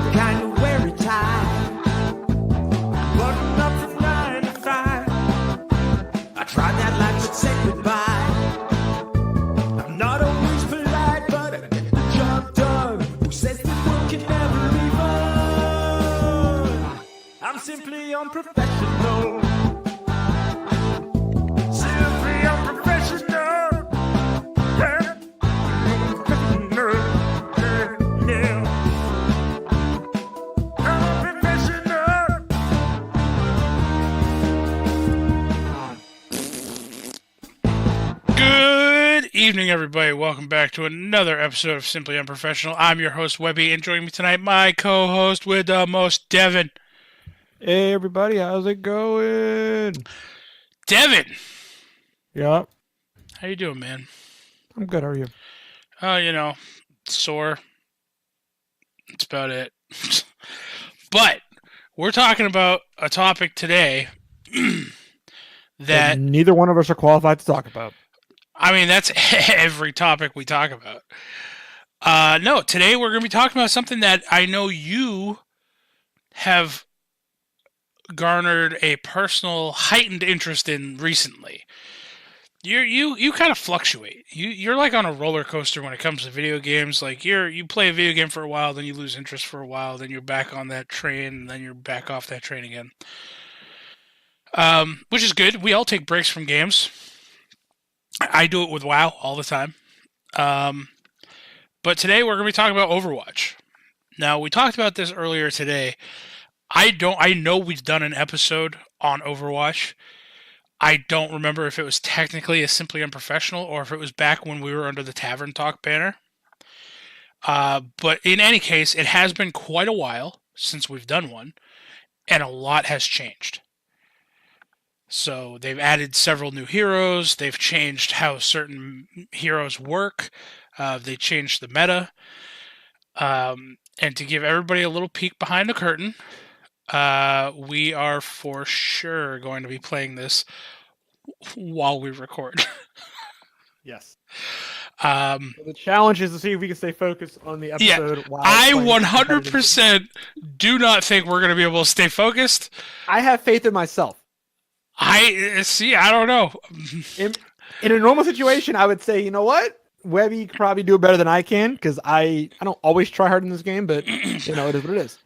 the kind you wear it tight. Button up from 9 to 5. I tried that life but said goodbye. I'm not always polite, but I get the job done. Who says the world can never be fun? I'm simply unprofessional. Simply unprofessional. Yeah. Good evening, everybody. Welcome back to another episode of Simply Unprofessional. I'm your host, Webby, and joining me tonight, my co-host with the most, Devin. Hey, everybody. How's it going? Devin! Yeah. How you doing, man? I'm good. How are you? Sore. That's about it. But we're talking about a topic today that neither one of us are qualified to talk about. I mean, that's every topic we talk about. No, today we're going to be talking about something that I know you have garnered a personal heightened interest in recently. You kind of fluctuate. You're like on a roller coaster when it comes to video games. Like you play a video game for a while, then you lose interest for a while, then you're back on that train, and then you're back off that train again. Which is good. We all take breaks from games. I do it with WoW all the time. But today we're going to be talking about Overwatch. Now, we talked about this earlier today. I know we've done an episode on Overwatch. I don't remember if it was technically a Simply Unprofessional or if it was back when we were under the Tavern Talk banner. But in any case, it has been quite a while since we've done one, and a lot has changed. So they've added several new heroes. They've changed how certain heroes work. They changed the meta. And to give everybody a little peek behind the curtain, we are for sure going to be playing this while we record. Yes. So the challenge is to see if we can stay focused on the episode. Yeah, I 100% do not think we're going to be able to stay focused. I have faith in myself. I don't know. In a normal situation, I would say, you know what? Webby could probably do it better than I can, because I don't always try hard in this game, but it is what it is.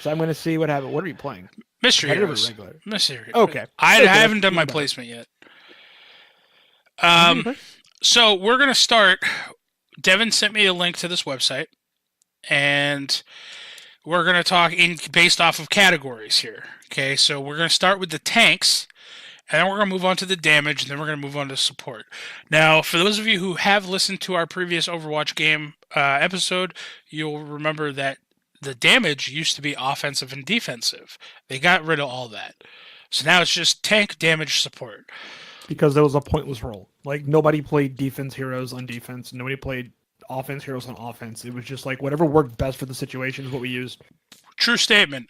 So I'm going to see what happens. What are you playing? Mystery Heroes. Mystery Heroes. Okay. I haven't done my placement yet. So we're going to start. Devin sent me a link to this website, and we're going to talk based off of categories here. Okay, so we're going to start with the tanks, and then we're going to move on to the damage, and then we're going to move on to support. Now, for those of you who have listened to our previous Overwatch game episode, you'll remember that the damage used to be offensive and defensive. They got rid of all that. So now it's just tank, damage, support. Because there was a pointless role. Like, nobody played defense heroes on defense. Nobody played offense heroes on offense. It was just like whatever worked best for the situation is what we used. True statement.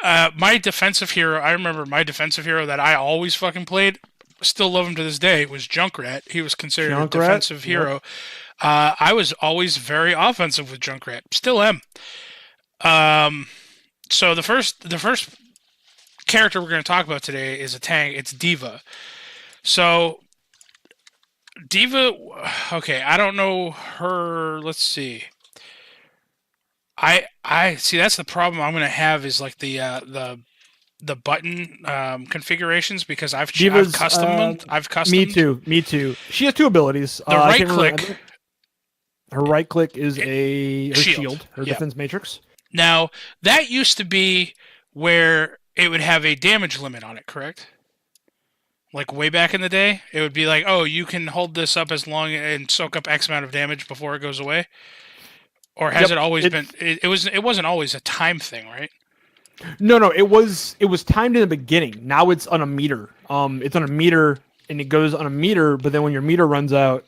My defensive hero, I remember my defensive hero that I always fucking played, still love him to this day, was Junkrat. He was considered a defensive hero. I was always very offensive with Junkrat. Still am. So the first character we're going to talk about today is a tank. It's D.Va. So D.Va, okay, I don't know her. Let's see. I see. That's the problem I'm going to have is like the button configurations, because I've custom. Me too. She has two abilities. The right click. Her right click is her shield, her defense matrix. Now that used to be where it would have a damage limit on it, correct? Like way back in the day, it would be like, oh, you can hold this up as long and soak up X amount of damage before it goes away. Or has it always been? It wasn't always a time thing, right? No. It was timed in the beginning. Now it's on a meter. It's on a meter and it goes on a meter. But then when your meter runs out,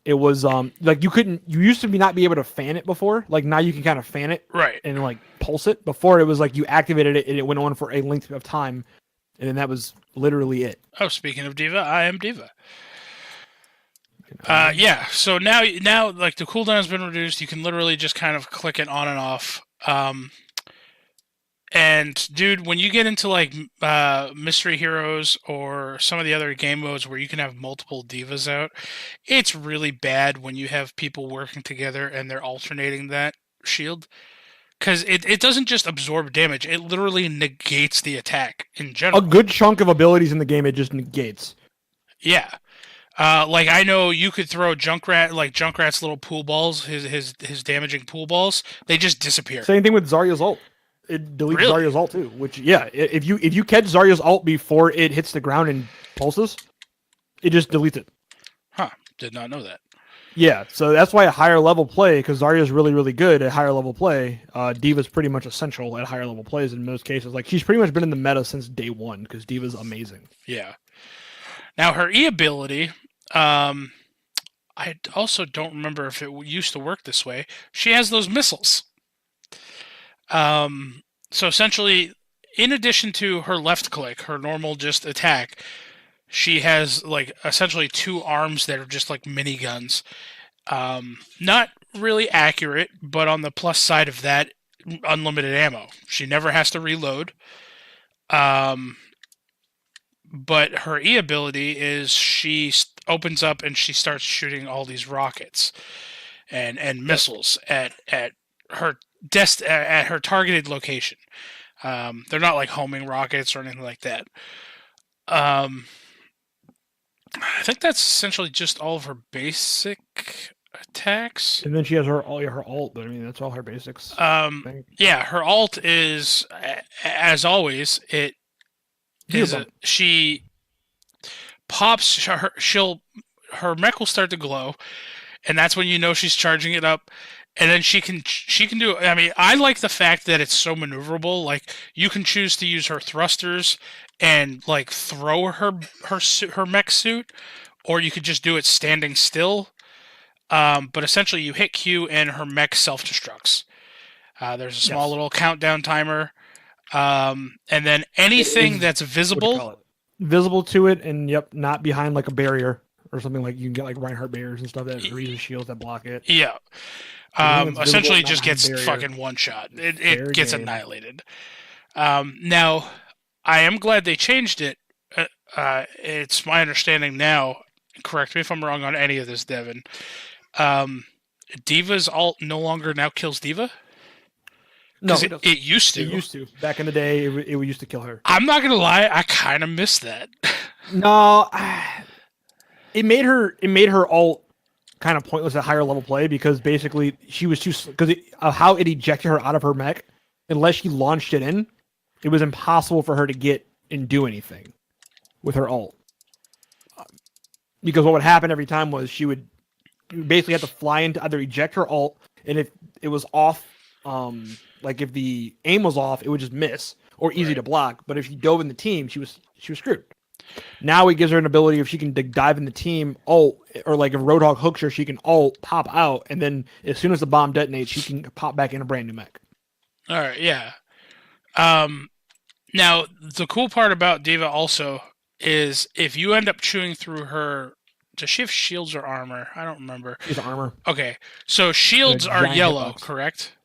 it was like you used to not be able to fan it before. Like now you can kind of fan it, right, and like pulse it. Before it was like you activated it and it went on for a length of time, and then that was literally it. Oh, speaking of D.Va, I am D.Va. Yeah, so now like the cooldown has been reduced. You can literally just kind of click it on and off. And dude, when you get into like Mystery Heroes or some of the other game modes where you can have multiple divas out, it's really bad when you have people working together and they're alternating that shield. Because it doesn't just absorb damage, it literally negates the attack in general. A good chunk of abilities in the game it just negates. Yeah. Like I know you could throw Junkrat's little pool balls, his damaging pool balls, they just disappear. Same thing with Zarya's ult. It deletes Really? Zarya's ult too. Which if you catch Zarya's ult before it hits the ground and pulses, it just deletes it. Huh. Did not know that. Yeah, so that's why a higher level play, because Zarya's really, really good at higher level play. Diva's pretty much essential at higher level plays in most cases. Like she's pretty much been in the meta since day one because Diva's amazing. Yeah. Now her E ability, I also don't remember if it used to work this way. She has those missiles. So essentially, in addition to her left click, her normal just attack, she has like essentially two arms that are just like miniguns. Not really accurate, but on the plus side of that, unlimited ammo. She never has to reload. But her E ability is she opens up and she starts shooting all these rockets and missiles at her at her targeted location. They're not like homing rockets or anything like that. I think that's essentially just all of her basic attacks. And then she has her ult, but I mean that's all her basics. Yeah, her ult is, as always, she pops her mech will start to glow, and that's when you know she's charging it up. And then she can do. I mean, I like the fact that it's so maneuverable. Like you can choose to use her thrusters and like throw her mech suit, or you could just do it standing still. But essentially, you hit Q and her mech self-destructs. There's a small little countdown timer, and then anything that's visible to it, and not behind like a barrier or something. Like you can get like Reinhardt barriers and stuff that Riza shields that block it. Yeah. Essentially just gets fucking one shot. It gets annihilated. Now, I am glad they changed it. It's my understanding now, correct me if I'm wrong on any of this, Devin, Diva's ult no longer now kills Diva? No, it used to. It used to. Back in the day, it used to kill her. I'm not going to lie, I kind of missed that. No, it made her ult kind of pointless at higher level play because basically she was too because how it ejected her out of her mech. Unless she launched it in, it was impossible for her to get and do anything with her ult. Because what would happen every time was she would basically have to fly into either eject her ult, and if it was off, like if the aim was off, it would just miss or easy to block. But if she dove in the team, she was screwed. Now it gives her an ability if she can dive in the team ult, or like if Roadhog hooks her, she can ult, pop out, and then as soon as the bomb detonates, she can pop back in a brand new mech. All right, yeah. Now the cool part about Diva also is if you end up chewing through her. Does she have shields or armor? I don't remember. She's armor. Okay, so shields are yellow, correct?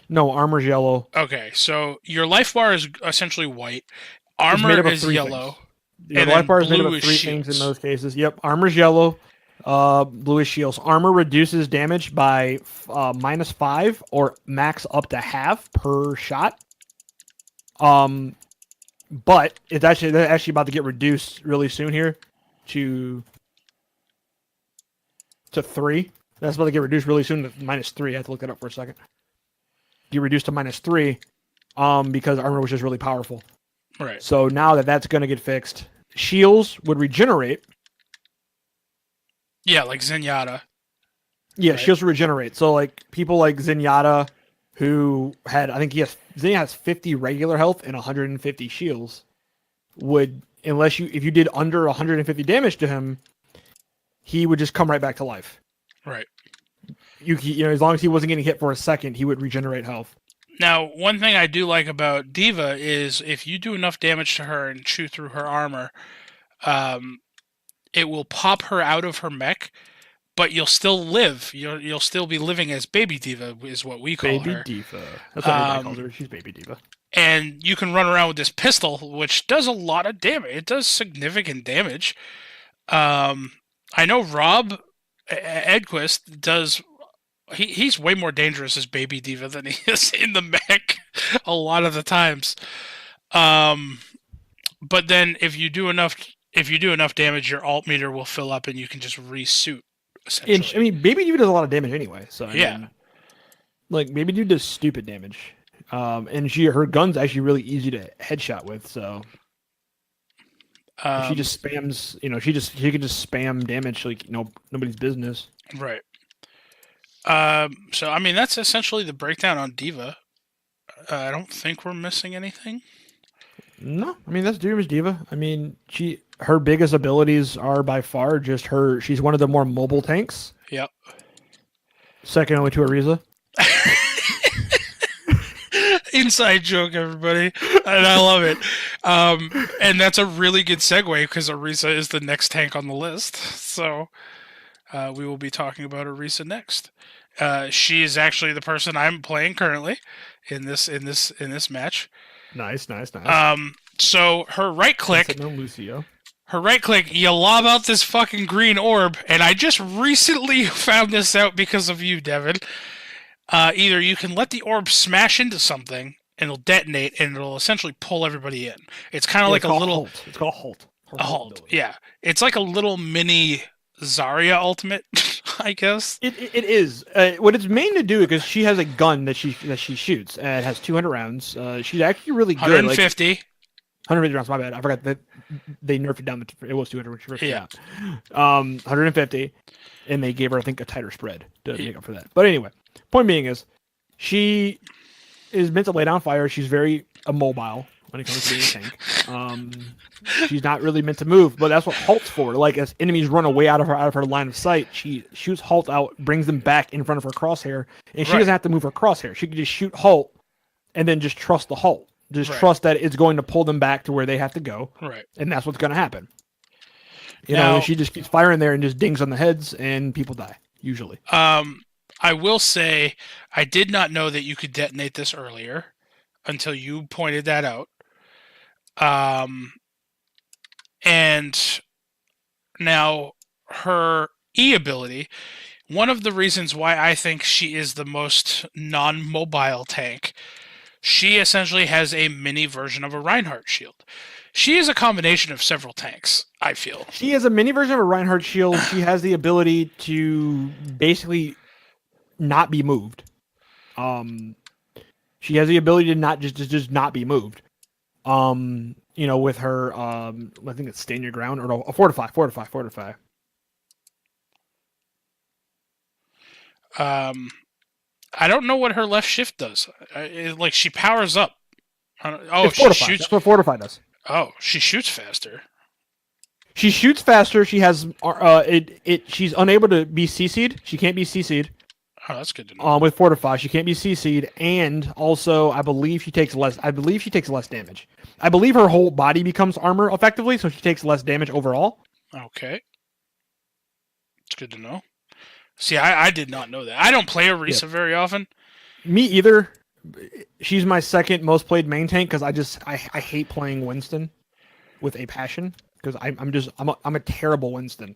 No, armor's yellow. Okay, so your life bar is essentially white. Armor is yellow. Your life bar is made up of three things in most cases. Yep, armor's yellow, bluish shields. Armor reduces damage by -5 or max up to half per shot. But they're actually about to get reduced really soon here to 3. That's about to get reduced really soon to -3. I have to look that up for a second. Get reduced to -3, because armor was just really powerful. Right. So now that's going to get fixed, shields would regenerate. Yeah, like Zenyatta. Yeah, right? Shields would regenerate. So like people like Zenyatta, who had, I think Zenyatta has 50 regular health and 150 shields, would, if you did under 150 damage to him, he would just come right back to life. Right. You know, as long as he wasn't getting hit for a second, he would regenerate health. Now, one thing I do like about Diva is if you do enough damage to her and chew through her armor, it will pop her out of her mech, but you'll still live. You'll still be living as Baby Diva, is what we call her. Baby Diva. That's what everybody calls her. She's Baby Diva. and you can run around with this pistol, which does a lot of damage. It does significant damage. I know Rob Edquist does. He's way more dangerous as Baby Diva than he is in the mech a lot of the times. But then if you do enough damage, your alt meter will fill up and you can just resuit. Essentially. I mean, Baby Diva does a lot of damage anyway. So I yeah, mean, like Baby Diva does stupid damage. And her gun's actually really easy to headshot with. So she just spams. She can just spam damage like nobody's business. Right. So I mean, that's essentially the breakdown on Diva. I don't think we're missing anything. No, I mean that's Diva. I mean, her biggest abilities are by far just her. She's one of the more mobile tanks. Yep. Second only to Ariza. Inside joke, everybody, and I love it. And that's a really good segue because Ariza is the next tank on the list. So we will be talking about Ariza next. She is actually the person I'm playing currently in this match. Nice. So her right click, you lob out this fucking green orb, and I just recently found this out because of you, Devin. Either you can let the orb smash into something and it'll detonate and it'll essentially pull everybody in. It's kind of like a little. Halt. It's called Halt. A halt. Yeah, it's like a little mini Zarya ultimate, I guess. It is. What it's made to do, because she has a gun that she shoots and it has 200 rounds. She's actually really good. 150. 150 rounds. My bad. I forgot that they nerfed it down. It was 200 when she first came out. 150, and they gave her, I think, a tighter spread to make up for that. But anyway, point being is, she is meant to lay down fire. She's very immobile when it comes to being a tank. She's not really meant to move, but that's what Halt's for. Like, as enemies run away out of her line of sight, she shoots Halt out, brings them back in front of her crosshair, and she doesn't have to move her crosshair. She can just shoot Halt, and then just trust the Halt. Just trust that it's going to pull them back to where they have to go. Right. And that's what's going to happen. You know, she just keeps firing there and just dings on the heads, and people die, usually. I will say, I did not know that you could detonate this earlier until you pointed that out. And now her E ability, one of the reasons why I think she is the most non-mobile tank, she essentially has a mini version of a Reinhardt shield. She is a combination of several tanks, I feel. She has a mini version of a Reinhardt shield. She has the ability to basically not be moved. She has the ability to not just not be moved. You know, with her, I think it's stand your ground or no, fortify. I don't know what her left shift does. Like, she powers up. She shoots. That's what fortify does. Oh, she shoots faster. She shoots faster. She has she's unable to be CC'd. She can't be CC'd. Oh, that's good to know. With fortify, she can't be CC'd, and also I believe she takes less damage. I believe her whole body becomes armor effectively, so she takes less damage overall. Okay, it's good to know. See, I did not know that. I don't play Ariza very often. Me either. She's my second most played main tank because I hate playing Winston with a passion because I'm a terrible Winston.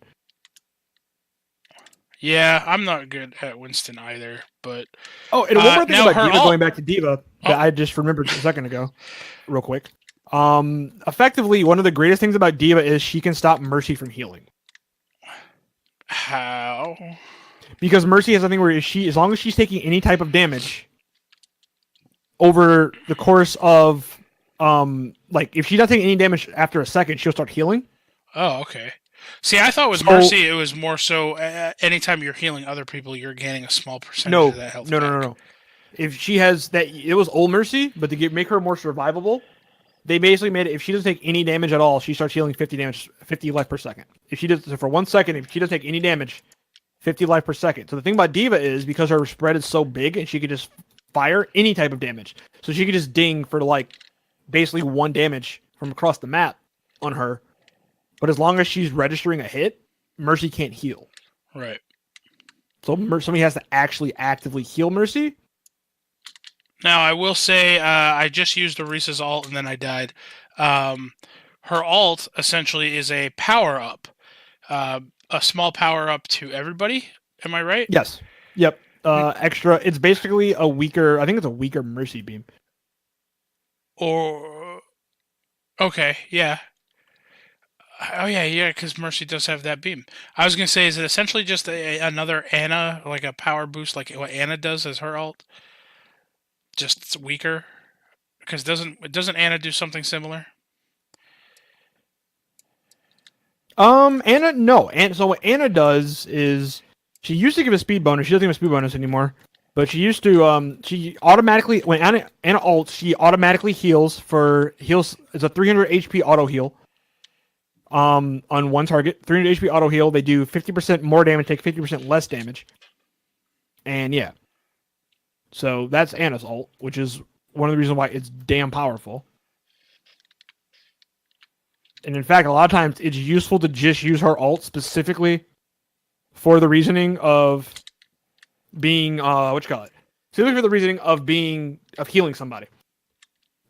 Yeah, I'm not good at Winston either, but... Oh, and one more thing about Diva, going back to Diva, that I just remembered a second ago, real quick. Effectively, one of the greatest things about Diva is she can stop Mercy from healing. How? Because Mercy has something where as long as she's taking any type of damage over the course of, like, if she doesn't take any damage after a second, she'll start healing. Oh, okay. See, I thought with Mercy, it was more so anytime you're healing other people, you're gaining a small percentage of that health. No. If she has that, it was old Mercy, but to make her more survivable, they basically made it, if she doesn't take any damage at all, she starts healing 50 life per second. If she does, for 1 second, if she doesn't take any damage, 50 life per second. So the thing about Diva is, because her spread is so big, and she could just fire any type of damage. So she could just ding for, like, basically 1 damage from across the map on her. But as long as she's registering a hit, Mercy can't heal. Right. So somebody has to actually actively heal Mercy. Now, I will say I just used Orisa's ult and then I died. Um, her ult essentially is a power up, a small power up to everybody. Am I right? Yes. Yep. Extra. It's basically a weaker. I think it's a weaker mercy beam. Or okay, yeah. Oh yeah, because Mercy does have that beam. I was gonna say, is it essentially just another Anna, like a power boost, like what Anna does as her ult? Just it's weaker. Because doesn't Anna do something similar? Anna, no. And so what Anna does is she used to give a speed bonus. She doesn't give a speed bonus anymore. But she used to she automatically when Anna ults, she automatically heals. It's a 300 HP auto heal. On one target, 300 HP auto heal. They do 50% more damage, take 50% less damage. And yeah. So that's Anna's ult, which is one of the reasons why it's damn powerful. And in fact, a lot of times it's useful to just use her ult specifically for the reasoning of being what you call it? Specifically for the reasoning of healing somebody.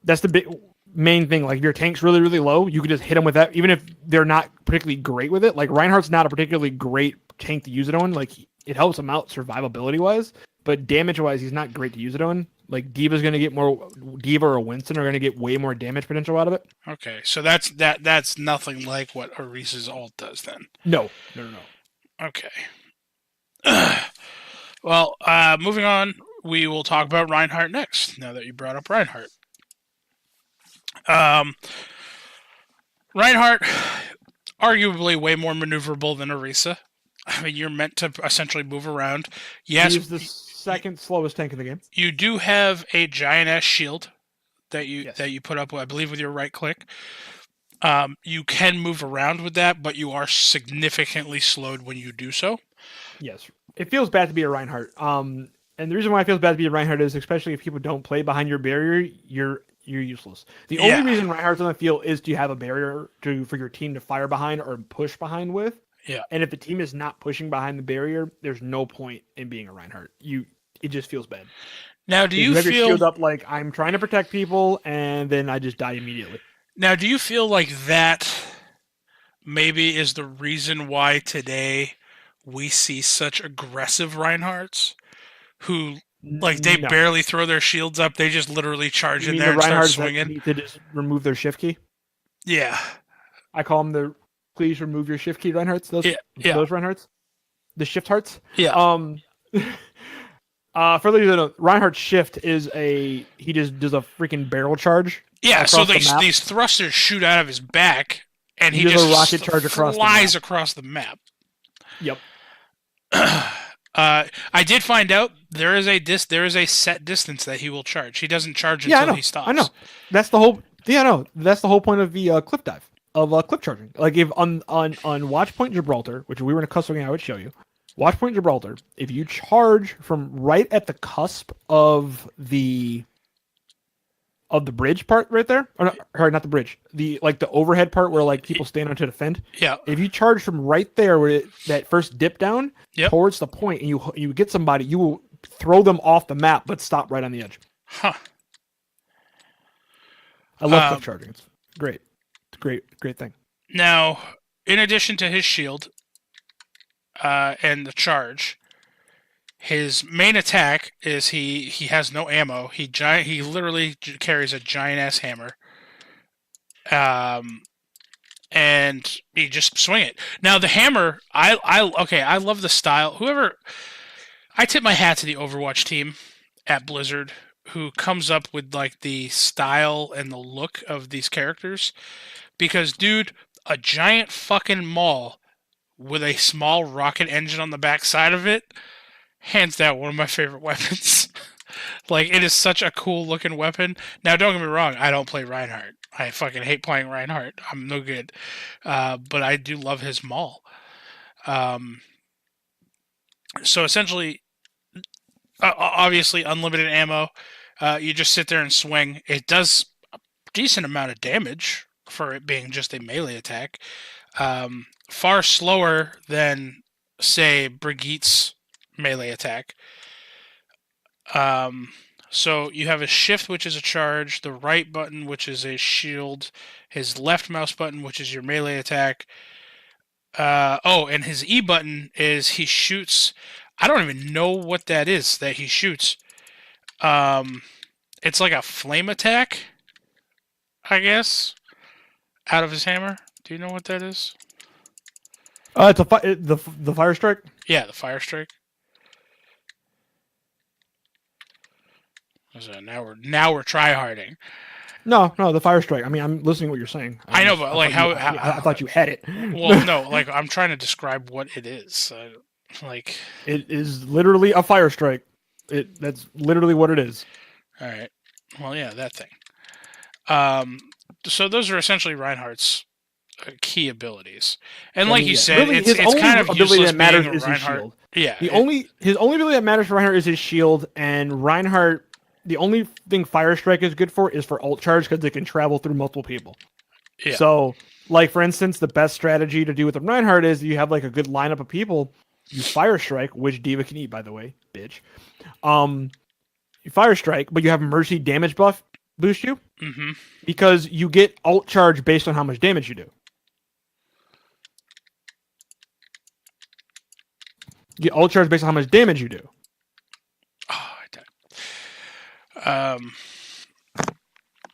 That's the big main thing. Like if your tank's really, really low, you can just hit them with that, even if they're not particularly great with it. Like Reinhardt's not a particularly great tank to use it on. Like it helps him out survivability wise, but damage wise, he's not great to use it on. Like Diva's gonna get more. Diva or Winston are gonna get way more damage potential out of it. Okay, so that's nothing like what Orisa's ult does then. No. Okay. Well, moving on, we will talk about Reinhardt next. Now that you brought up Reinhardt, Reinhardt, arguably way more maneuverable than Orisa. I mean, you're meant to essentially move around. Yes, He's the second slowest tank in the game. you do have a giant ass shield that you Yes. that you put up, I believe, with your right click. You can move around with that, but you are significantly slowed when you do so. Yes, it feels bad to be a Reinhardt. And the reason why it feels bad to be a Reinhardt is, especially if people don't play behind your barrier, you're useless. The Yeah. only reason Reinhardt's on the field is to have a barrier for your team to fire behind or push behind with. Yeah. And if the team is not pushing behind the barrier, there's no point in being a Reinhardt. It just feels bad. Now, do you have your shield feel up like I'm trying to protect people, and then I just die immediately? now? Do you feel like that maybe is the reason why today we see such aggressive Reinhardts who like they No. barely throw their shields up; they just literally charge You in mean there the and start Reinhardts that swinging. need to just remove their shift key? Yeah, I call them the please remove your shift key Reinhardts. Those Reinhardts, the shift hearts. yeah. For those who don't know, Reinhardt's shift is he just does a freaking barrel charge. Yeah, so across the map. these thrusters shoot out of his back, and he He does a just rocket charge across the flies map. across the map. Yep. I did find out there is a set distance that he will charge. He doesn't charge until he stops. I know. That's the whole. Yeah, I know. That's the whole point of the cliff dive of cliff charging. Like if on Watchpoint Gibraltar, which we were in a custom game, I would show you. Watchpoint Gibraltar. If you charge from right at the cusp of the bridge part right there, or not the bridge, the overhead part where like people stand on to defend. Yeah. If you charge from right there where that first dip down Yep. towards the point, and you get somebody, you will throw them off the map, but stop right on the edge. Huh. I love cliff charging. It's great. It's a great thing. Now, in addition to his shield and the charge, his main attack is he has no ammo. He literally carries a giant ass hammer. And you just swing it. Now the hammer, I love the style. I tip my hat to the Overwatch team at Blizzard who comes up with like the style and the look of these characters. Because dude, a giant fucking maul with a small rocket engine on the back side of it, hands down one of my favorite weapons. Like it is such a cool looking weapon. Now don't get me wrong, I don't play Reinhardt. I fucking hate playing Reinhardt. I'm no good. But I do love his maul. So essentially, obviously unlimited ammo. You just sit there and swing. It does a decent amount of damage for it being just a melee attack. Far slower than, say, Brigitte's melee attack. So you have a shift, which is a charge, the right button, which is a shield, his left mouse button, which is your melee attack. And his E button is he shoots. I don't even know what that is that he shoots. It's like a flame attack, I guess, out of his hammer. Do you know what that is? It's the fire strike. Yeah, the fire strike. So now we're tryharding. No, the fire strike. I mean, I'm listening to what you're saying. I know, but like how I thought you had it. Well, no, like I'm trying to describe what it is. Like it is literally a fire strike. That's literally what it is. All right. Well, yeah, that thing. So those are essentially Reinhardt's key abilities, and like you said, really, it's only kind of ability useless that matters being a is Reinhardt. his shield. Yeah. His only ability that matters for Reinhardt is his shield, and Reinhardt. The only thing Fire Strike is good for is for ult charge because it can travel through multiple people. Yeah. So, like for instance, the best strategy to do with the Reinhardt is you have like a good lineup of people. You Fire Strike, which D.Va can eat, by the way, bitch. You Fire Strike, but you have Mercy damage buff boost you because you get ult charge based on how much damage you do. You get ult charge based on how much damage you do.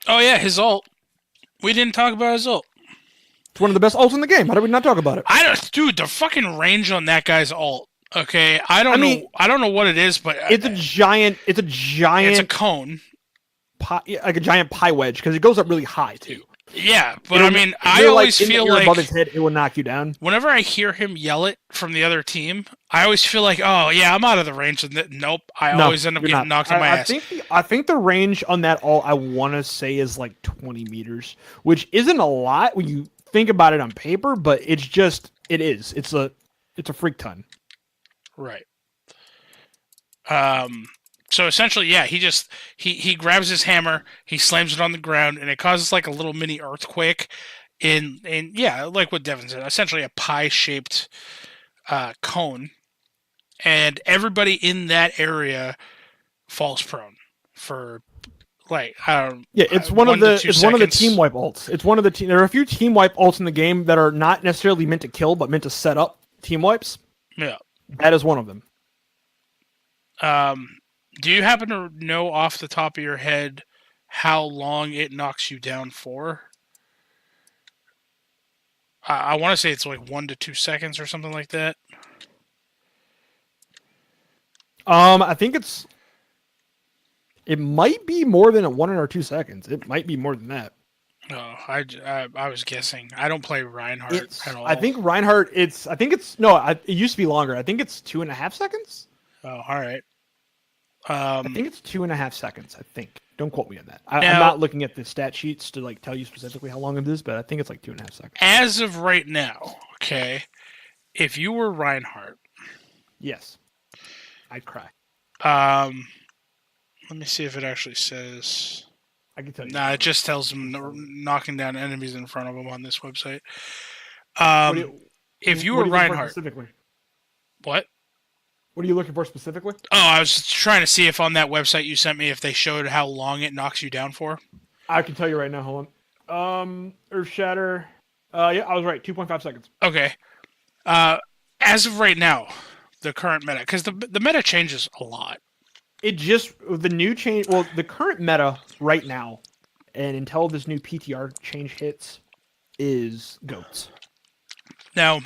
Oh yeah, his ult. We didn't talk about his ult. It's one of the best ults in the game. How did we not talk about it? Dude, the fucking range on that guy's ult. Okay, I don't know what it is, but it's a giant. It's a cone, like a giant pie wedge, because it goes up really high too. Yeah, but I mean, I always feel like above his head, it will knock you down. Whenever I hear him yell it from the other team, I always feel like, oh yeah, I'm out of the range. Nope, I always end up getting knocked on my ass. I think the range on that ult, I want to say, is like 20 meters, which isn't a lot when you think about it on paper, but it is. It's a freak ton. Right. So essentially, yeah, he grabs his hammer, he slams it on the ground, and it causes like a little mini earthquake in like what Devin said, essentially a pie-shaped cone, and everybody in that area falls prone for like it's one of the team wipe ults. It's one of the there are a few team wipe ults in the game that are not necessarily meant to kill, but meant to set up team wipes. Yeah, that is one of them. Do you happen to know off the top of your head how long it knocks you down for? I want to say it's like 1 to 2 seconds or something like that. I think it might be more than a 1 or 2 seconds. It might be more than that. Oh, I was guessing. I don't play Reinhardt at all. I think Reinhardt. It used to be longer. I think it's 2.5 seconds. Oh, all right. I think it's 2.5 seconds. I think. Don't quote me on that. I'm not looking at the stat sheets to like tell you specifically how long it is, but I think it's like 2.5 seconds. As of right now, okay, if you were Reinhardt, yes, I'd cry. Let me see if it actually says. I can tell you. Nah, it just tells him knocking down enemies in front of him on this website. If you were Reinhardt, specifically, what? What are you looking for specifically? Oh, I was trying to see if on that website you sent me if they showed how long it knocks you down for. I can tell you right now. Hold on. Earth Shatter. Yeah, I was right. 2.5 seconds. Okay. As of right now, the current meta, because the meta changes a lot. It just the new change. Well, the current meta right now, and until this new PTR change hits, is goats. Now,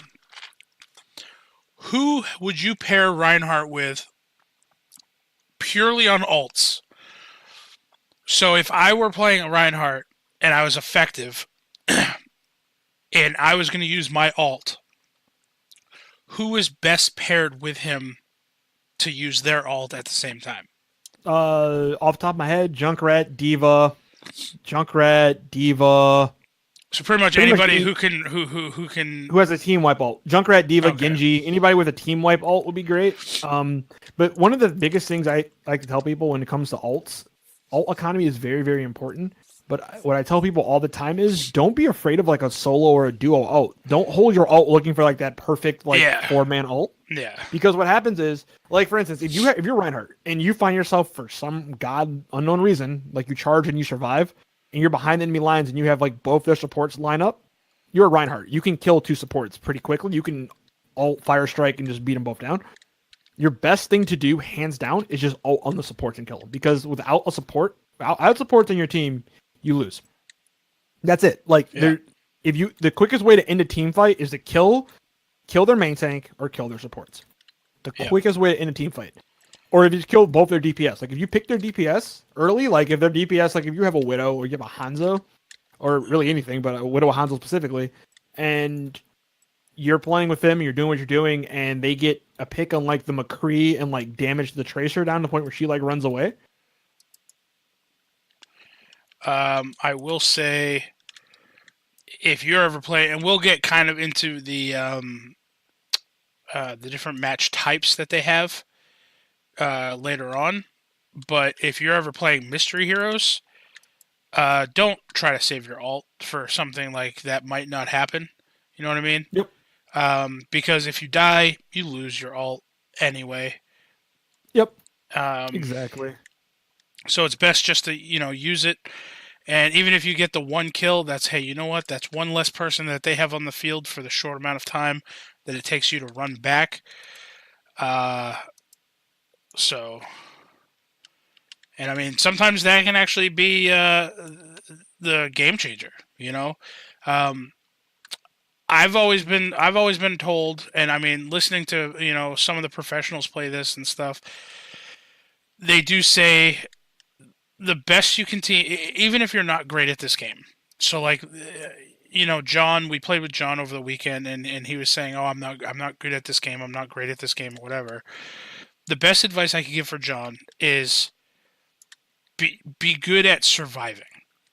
who would you pair Reinhardt with purely on ults? So if I were playing a Reinhardt and I was effective and I was going to use my ult, who is best paired with him to use their ult at the same time? Off the top of my head, Junkrat, D.Va. So pretty much anybody who has a team wipe ult. Junkrat, D.Va, Okay. Genji, anybody with a team wipe ult would be great. But one of the biggest things I like to tell people when it comes to ults, ult economy is very, very important. But what I tell people all the time is don't be afraid of like a solo or a duo ult. Don't hold your ult looking for like that perfect like Yeah. 4-man ult. Yeah. Because what happens is, like for instance, if you're Reinhardt and you find yourself for some god unknown reason, like you charge and you survive, and you're behind enemy lines and you have like both their supports line up, you're a Reinhardt. You can kill 2 supports pretty quickly. You can ult fire strike and just beat them both down. Your best thing to do, hands down, is just ult on the supports and kill them. Because without a support, without supports on your team, you lose. That's it. Like the quickest way to end a team fight is to kill their main tank or kill their supports. The quickest way to end a team fight. Or if you kill both their DPS. Like if you pick their DPS early, like if their DPS, like if you have a Widow or you have a Hanzo, or really anything, but a Widow, a Hanzo specifically, and you're playing with them, and you're doing what you're doing, and they get a pick on like the McCree and like damage the Tracer down to the point where she like runs away. I will say, if you're ever playing, and we'll get kind of into the different match types that they have later on, but if you're ever playing Mystery Heroes, don't try to save your ult for something like that might not happen. You know what I mean? Yep. Because if you die, you lose your ult anyway. Yep. Exactly. So it's best just to, use it. And even if you get the 1 kill, that's, hey, you know what? That's 1 less person that they have on the field for the short amount of time that it takes you to run back. So, and I mean, sometimes that can actually be the game changer, I've always been told, and I mean, listening to, some of the professionals play this and stuff, they do say the best you can even if you're not great at this game. So like, John, we played with John over the weekend, and he was saying, "Oh, I'm not good at this game. I'm not great at this game, or whatever." The best advice I could give for John is be good at surviving.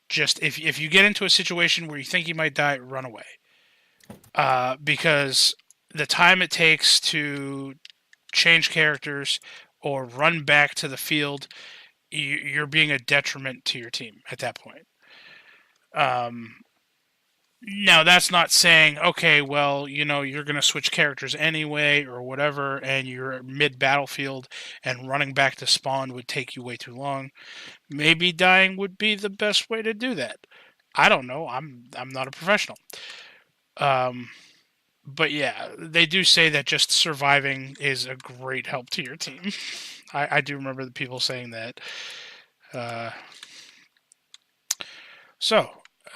Just if you get into a situation where you think you might die, run away. Because the time it takes to change characters or run back to the field, you're being a detriment to your team at that point. Now, that's not saying, okay, well, you're going to switch characters anyway or whatever, and you're mid-battlefield and running back to spawn would take you way too long. Maybe dying would be the best way to do that. I don't know. I'm not a professional. But yeah, they do say that just surviving is a great help to your team. I do remember the people saying that.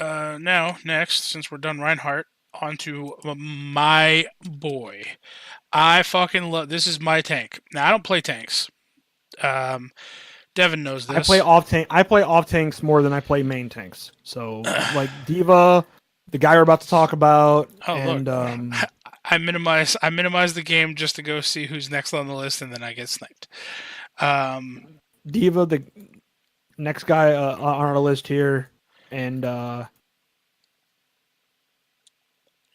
Now, next, since we're done Reinhardt, on to my boy. I fucking love... This is my tank. Now, I don't play tanks. Devin knows this. I play off tanks more than I play main tanks. So, like D.Va, the guy we're about to talk about, and... Look, I minimize the game just to go see who's next on the list, and then I get sniped. D.Va, the next guy on our list here, and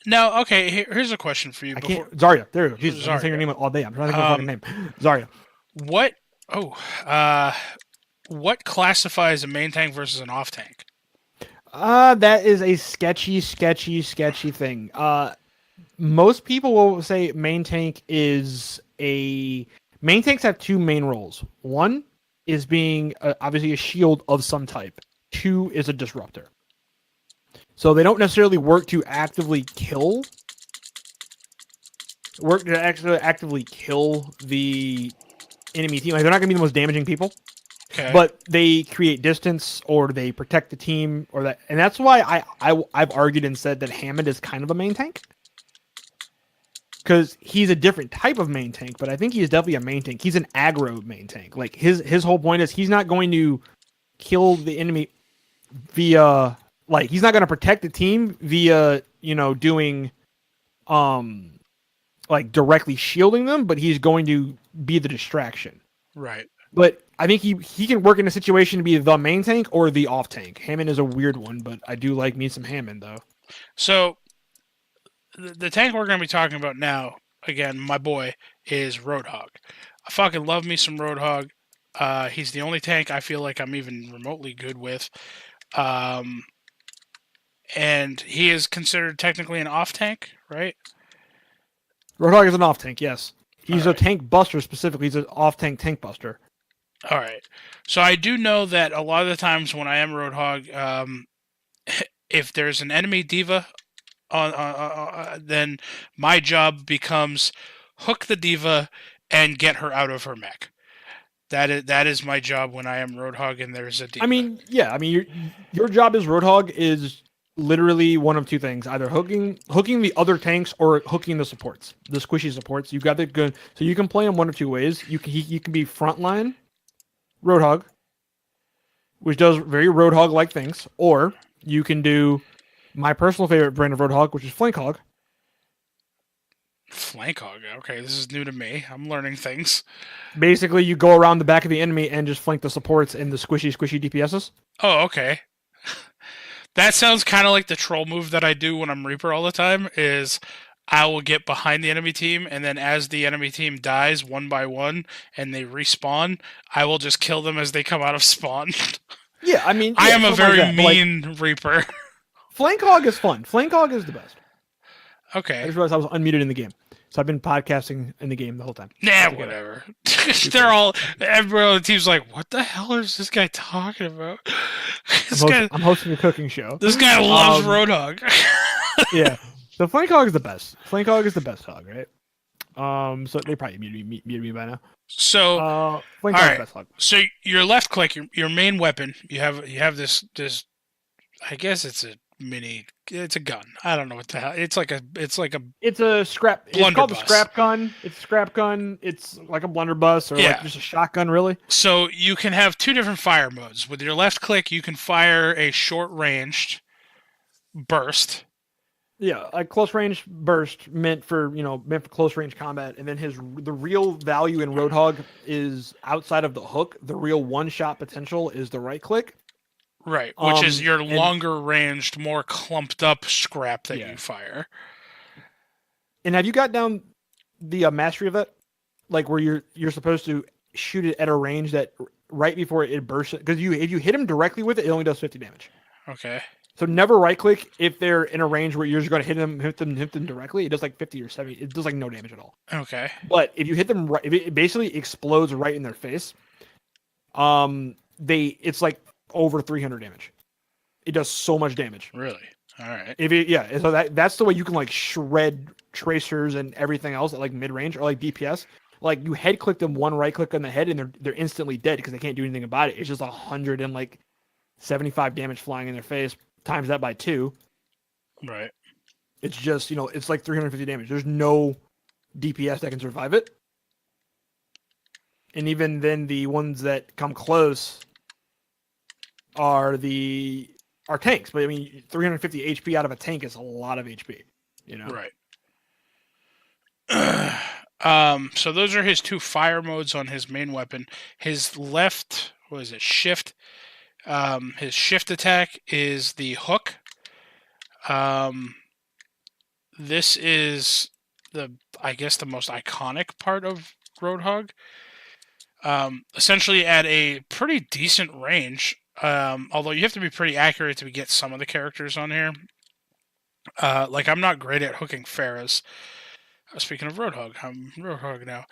now, okay, here's a question for you. Zarya, there you go. Jesus, I'm saying your name all day. I'm trying to think of her fucking name. Zarya. What classifies a main tank versus an off tank? That is a sketchy thing. Most people will say main tanks have 2 main roles. One is being obviously a shield of some type. 2 is a disruptor. So they don't necessarily work to actively kill the enemy team. Like, they're not going to be the most damaging people. Okay. But they create distance, or they protect the team, or that, and that's why I've argued and said that Hammond is kind of a main tank, because he's a different type of main tank. But I think he is definitely a main tank. He's an aggro main tank. Like his whole point is he's not going to kill the enemy via, like, he's not going to protect the team via doing like directly shielding them, but he's going to be the distraction. Right. But I think he can work in a situation to be the main tank or the off tank. Hammond is a weird one, but I do like me some Hammond, though. So, the tank we're going to be talking about now, again, my boy, is Roadhog. I fucking love me some Roadhog. He's the only tank I feel like I'm even remotely good with. And he is considered technically an off tank, right? Roadhog is an off tank, yes. He's All a right. tank buster specifically. He's an off tank buster. All right. So I do know that a lot of the times when I am Roadhog, if there's an enemy diva then my job becomes hook the diva and get her out of her mech. That is my job when I am Roadhog and there's a diva. I mean, yeah. I mean, your job as Roadhog is literally one of two things: either hooking the other tanks or hooking the supports, the squishy supports. You got the good, so you can play them one of two ways. You can be frontline Roadhog, which does very Roadhog like things, or you can do my personal favorite brand of Roadhog, which is Flank Hog. Flank hog. Okay, this is new to me. I'm learning things. Basically, you go around the back of the enemy and just flank the supports and the squishy DPSs. Oh, okay. That sounds kind of like the troll move that I do when I'm Reaper all the time. Is I will get behind the enemy team, and then as the enemy team dies one by one and they respawn, I will just kill them as they come out of spawn. Yeah, I mean, I yeah, am a something like very that, but, like, mean Reaper. Flank Hog is fun. Flank Hog is the best. I Okay. just realized I was unmuted in the game, so I've been podcasting in the game the whole time. Nah, Together. whatever. They're all. Everyone on the team's like, "What the hell is this guy talking about?" I'm hosting a cooking show. This guy loves Um, Roadhog. Yeah, so Flank Hog is the best. Flank Hog is the best hog, right? So they probably muted me by now. So, Flank all Hog is right. the best hog. so your left click, your main weapon. You have this. I guess it's a mini. It's a gun. I don't know what the hell. It's like a. It's a scrap. It's called the Blunderbuss. scrap gun. It's a scrap gun. It's like a blunderbuss or Yeah. like just a shotgun, really. So you can have two different fire modes. With your left click, you can fire a short ranged burst. Yeah, a close range burst meant for close range combat, and then the real value in Roadhog is outside of the hook. The real one shot potential is the right click. Right, which is your and- longer ranged, more clumped up scrap that Yeah. you fire. And have you got down the mastery of it, like where you're supposed to shoot it at a range that right before it bursts? Because if you hit him directly with it, it only does 50 damage. Okay. So never right click if they're in a range where you're just going to hit them directly. It does like 50 or 70. It does like no damage at all. Okay. But if you hit them right, if it basically explodes right in their face, it's like over 300 damage. It does so much damage. Really? All right. So that's the way you can like shred tracers and everything else at like mid range or like DPS. Like you head click them one right click on the head and they're instantly dead because they can't do anything about it. It's just 175 damage flying in their face. Times that by 2. Right. It's just, it's like 350 damage. There's no DPS that can survive it. And even then, the ones that come close are tanks. But I mean, 350 HP out of a tank is a lot of HP. Right. So those are his two fire modes on his main weapon. His left, shift? His shift attack is the hook. This is the most iconic part of Roadhog. Essentially at a pretty decent range, although you have to be pretty accurate to get some of the characters on here. Like I'm not great at hooking Pharahs. Speaking of Roadhog, I'm Roadhog now.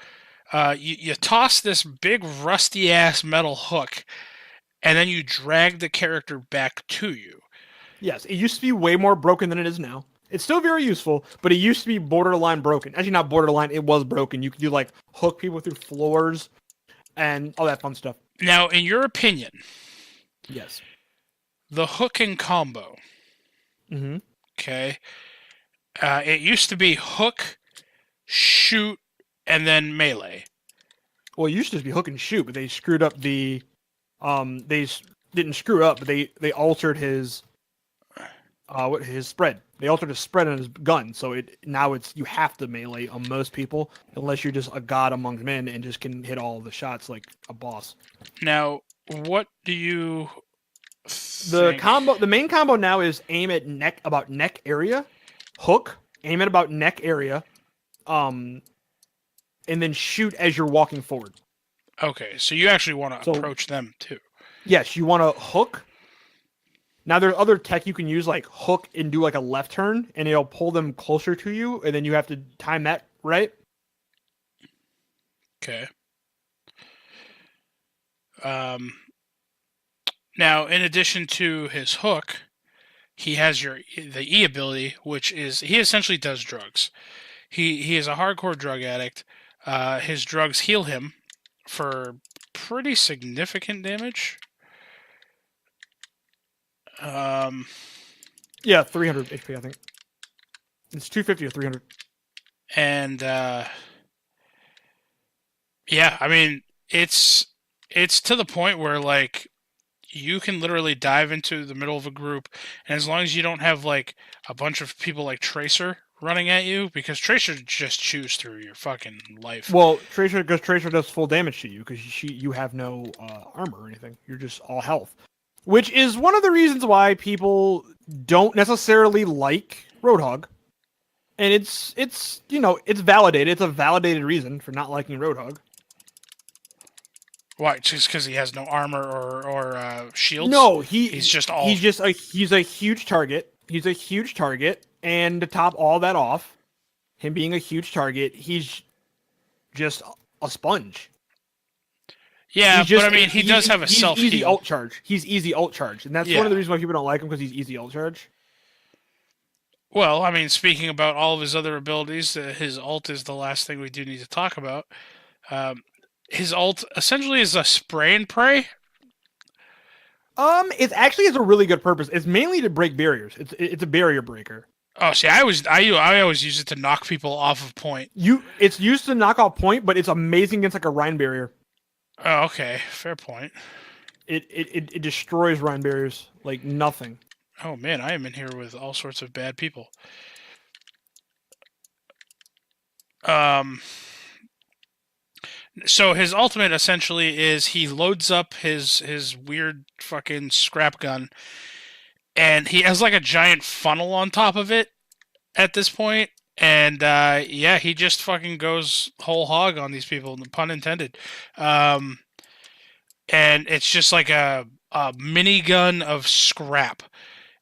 You toss this big rusty ass metal hook, and then you drag the character back to you. Yes, it used to be way more broken than it is now. It's still very useful, but it used to be borderline broken. Actually, not borderline, it was broken. You could do like hook people through floors and all that fun stuff. Now, in your opinion, Yes. the hooking combo, Mm-hmm. okay, it used to be hook, shoot, and then melee. Well, it used to just be hook and shoot, but they screwed up the didn't screw up, but they altered his spread. They altered his spread on his gun, so now you have to melee on most people unless you're just a god among men and just can hit all the shots like a boss. Now, what do you The main combo now is aim at neck area, hook, aim at about neck area, and then shoot as you're walking forward. Okay, so you actually want to So- approach them too. Yes, you want to hook, Now there's other tech you can use, like hook and do like a left turn, and it'll pull them closer to you, and then you have to time that right. Okay. Now, in addition to his hook, he has the E ability, which is he essentially does drugs. He is a hardcore drug addict. His drugs heal him for pretty significant damage. Yeah, 300 HP, I think. It's 250 or 300. And yeah, I mean it's to the point where like you can literally dive into the middle of a group, and as long as you don't have like a bunch of people like Tracer running at you, because Tracer just chews through your fucking life. Well, Tracer does full damage to you because you have no armor or anything. You're just all health, which is one of the reasons why people don't necessarily like Roadhog. And it's it's validated. It's a validated reason for not liking Roadhog. Why? Just because he has no armor or shields? No, he's a huge target. He's a huge target, and to top all that off, him being a huge target, he's just a sponge. Yeah, but I mean, he does have a self heal. Easy ult charge. He's easy ult charge, and that's one of the reasons why people don't like him, because he's easy ult charge. Well, I mean, speaking about all of his other abilities, his ult is the last thing we do need to talk about. His ult essentially is a spray and pray. It actually has a really good purpose. It's mainly to break barriers. It's a barrier breaker. Oh, see, I always use it to knock people off of point. It's used to knock off point, but it's amazing against like a Rhine barrier. Oh, okay, fair point. It destroys Rhine barriers like nothing. Oh man, I am in here with all sorts of bad people. So his ultimate essentially is he loads up his weird fucking scrap gun, and he has like a giant funnel on top of it at this point, and yeah, he just fucking goes whole hog on these people, pun intended. And it's just like a minigun of scrap,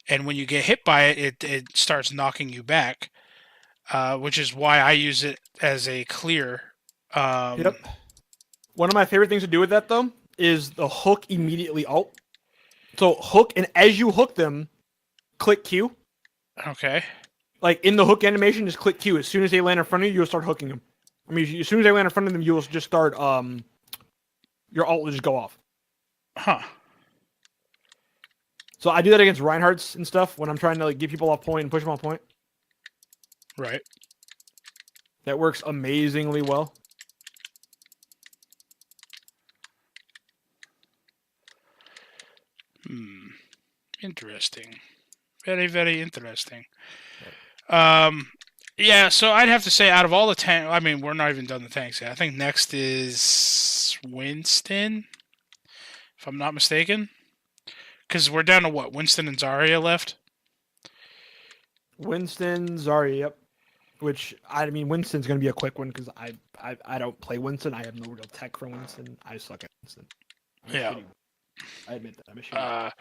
and when you get hit by it, it starts knocking you back, which is why I use it as a clear. Yep. One of my favorite things to do with that, though, is the hook immediately ult. So hook, and as you hook them, click Q. Okay. Like in the hook animation, just click Q. As soon as they land in front of you, you'll start hooking them. I mean, as soon as they land in front of them, you'll just start, your ult will just go off. Huh. So I do that against Reinhardts and stuff when I'm trying to like get people off point and push them off point. Right. That works amazingly well. Interesting. Very, very interesting. Yeah, so I'd have to say out of all the tanks, I mean, we're not even done the tanks yet. I think next is Winston, if I'm not mistaken. Because we're down to what? Winston and Zarya left? Winston, Zarya, yep. Which, I mean, Winston's going to be a quick one because I don't play Winston. I have no real tech for Winston. I suck at Winston. Yeah. I admit that. I'm a shitty.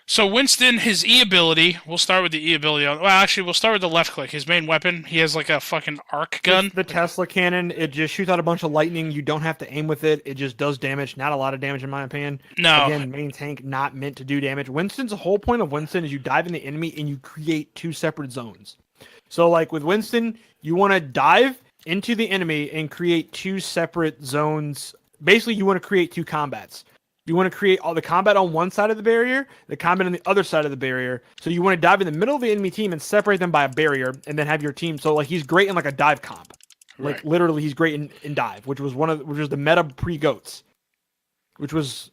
So Winston, his E ability, we'll start with the E ability. Well, actually, we'll start with the left click. His main weapon, he has like a fucking arc gun. The Tesla cannon, it just shoots out a bunch of lightning. You don't have to aim with it. It just does damage. Not a lot of damage, in my opinion. No. Again, main tank, not meant to do damage. Winston's the whole point of Winston is you dive in the enemy and you create two separate zones. So, like with Winston, you want to dive into the enemy and create two separate zones. Basically, you want to create two combats. You want to create all the combat on one side of the barrier, the combat on the other side of the barrier. So you want to dive in the middle of the enemy team and separate them by a barrier, and then have your team. So like he's great in like a dive comp, like Right. literally he's great in dive, which was the meta pre-goats, which was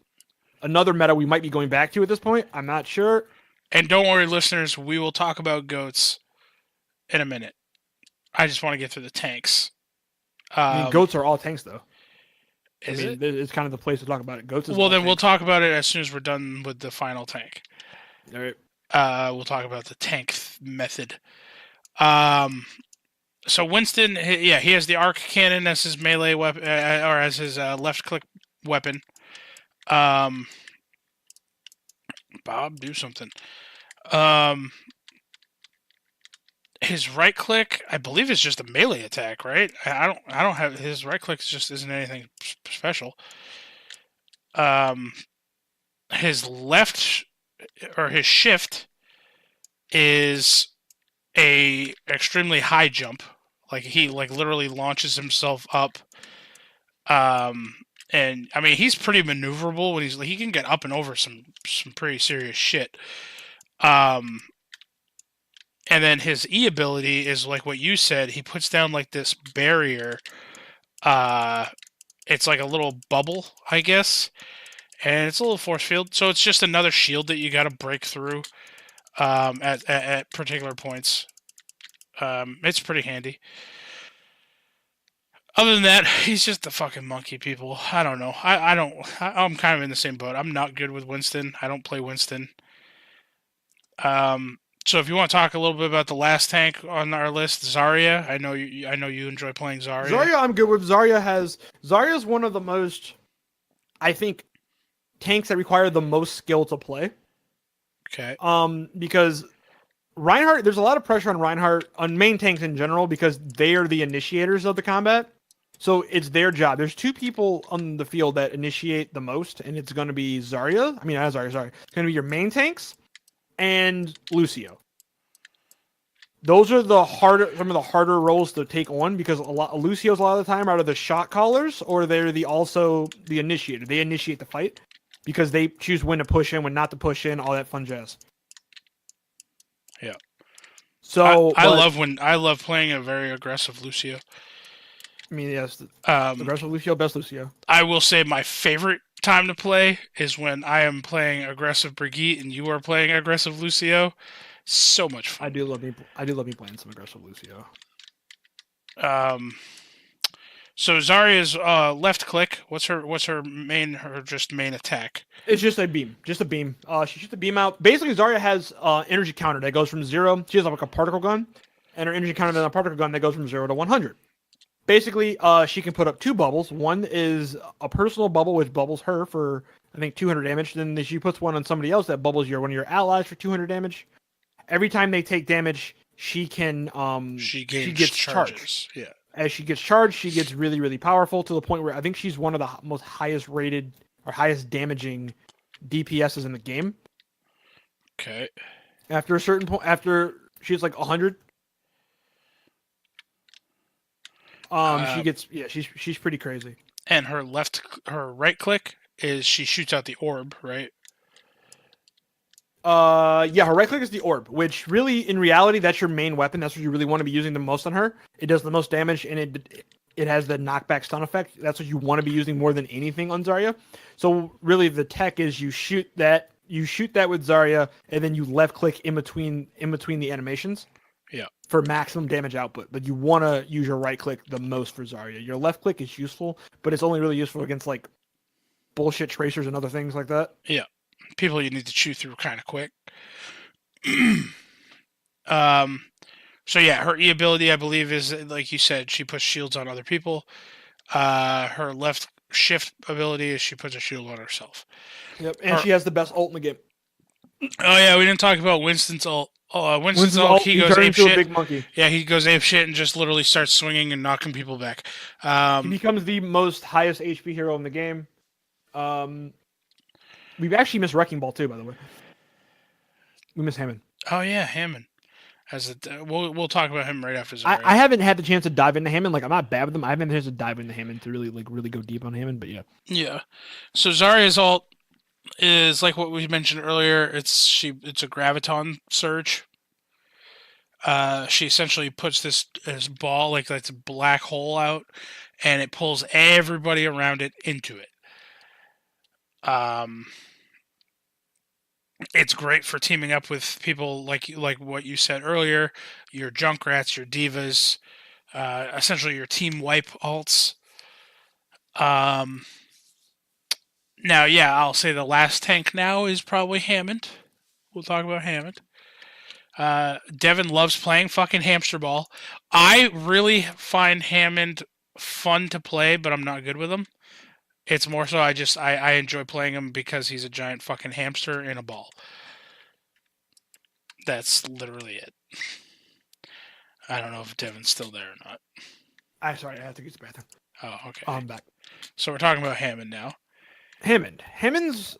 another meta we might be going back to at this point. I'm not sure. And don't worry, listeners, we will talk about goats in a minute. I just want to get through the tanks. I mean, goats are all tanks though. Is I mean, it? It's kind of the place to talk about it. Goats. Well, then we'll talk about it as soon as we're done with the final tank. All right. We'll talk about the tank method. So Winston, he has the arc cannon as his melee weapon, or as his left click weapon. Bob, do something. Um, his right click, I believe, is just a melee attack, right? I don't have his right click. Just isn't anything special. Um, his left or his shift is a extremely high jump. Like he like literally launches himself up. Um, and I mean he's pretty maneuverable when he can get up and over some pretty serious shit. Um, and then his E ability is like what you said. He puts down like this barrier. Uh, it's like a little bubble, I guess, and it's a little force field. So it's just another shield that you got to break through at particular points. It's pretty handy. Other than that, he's just a fucking monkey, people. I don't know. I'm kind of in the same boat. I'm not good with Winston. I don't play Winston. So if you want to talk a little bit about the last tank on our list, Zarya. I know you enjoy playing Zarya. Zarya, I'm good with. Zarya's one of the most, I think, tanks that require the most skill to play. Okay. Because Reinhardt, there's a lot of pressure on Reinhardt, on main tanks in general, because they are the initiators of the combat. So it's their job. There's two people on the field that initiate the most, and it's going to be Zarya. I mean, not Zarya, sorry. It's going to be your main tanks and Lucio. Those are some of the harder roles to take on, because Lucio's a lot of the time are the shot callers, or they're also the initiator. They initiate the fight because they choose when to push in, when not to push in, all that fun jazz. Yeah. So I love playing a very aggressive Lucio. I mean, yes, aggressive Lucio, best Lucio. I will say my favorite time to play is when I am playing aggressive Brigitte and you are playing aggressive Lucio. So much fun. I do love me playing some aggressive Lucio. So Zarya's left click. What's her main attack? It's just a beam. She shoots the beam out. Basically, Zarya has energy counter that goes from 0. She has like a particle gun, and her energy counter is a particle gun that goes from 0 to 100. Basically, she can put up 2 bubbles. One is a personal bubble, which bubbles her for, I think, 200 damage. Then she puts one on somebody else that bubbles one of your allies for 200 damage. Every time they take damage, she can she gets charged. Yeah. As she gets charged, she gets really, really powerful, to the point where I think she's one of the most highest rated or highest damaging DPSs in the game. Okay. After a certain point, after she's like 100, she gets, she's pretty crazy. And her right click is she shoots out the orb, right? Her right click is the orb, which really, in reality, that's your main weapon. That's what you really want to be using the most on her. It does the most damage, and it has the knockback stun effect. That's what you want to be using more than anything on Zarya. So really, the tech is you shoot that with Zarya, and then you left click in between the animations. Yeah. For maximum damage output, but you want to use your right click the most for Zarya. Your left click is useful, but it's only really useful against like bullshit tracers and other things like that. Yeah. People you need to chew through kind of quick. So yeah, her E ability, I believe, is, like you said, she puts shields on other people. Her left shift ability is she puts a shield on herself. Yep, and she has the best ult in the game. Oh yeah, we didn't talk about Winston's ult. Winston's ult, he goes ape shit. A big monkey. Yeah, he goes ape shit and just literally starts swinging and knocking people back. He becomes the most highest HP hero in the game. We've actually missed Wrecking Ball too, by the way. We miss Hammond. Oh yeah, Hammond. We'll talk about him right after Zarya. I haven't had the chance to dive into Hammond. Like, I'm not bad with him. I haven't had the chance to dive into Hammond to really go deep on Hammond. But yeah. Yeah. So Zarya's ult is like what we mentioned earlier. It's a graviton surge. She essentially puts this ball, like that's a black hole out, and it pulls everybody around it into it. It's great for teaming up with people like what you said earlier, your Junkrats, your Divas, essentially your team wipe alts. Now, yeah, I'll say the last tank now is probably Hammond. We'll talk about Hammond. Devin loves playing fucking hamster ball. I really find Hammond fun to play, but I'm not good with him. It's more so I enjoy playing him because he's a giant fucking hamster in a ball. That's literally it. I don't know if Devin's still there or not. I'm sorry, I have to use the bathroom. Oh, okay. I'm back. So we're talking about Hammond now. Hammond is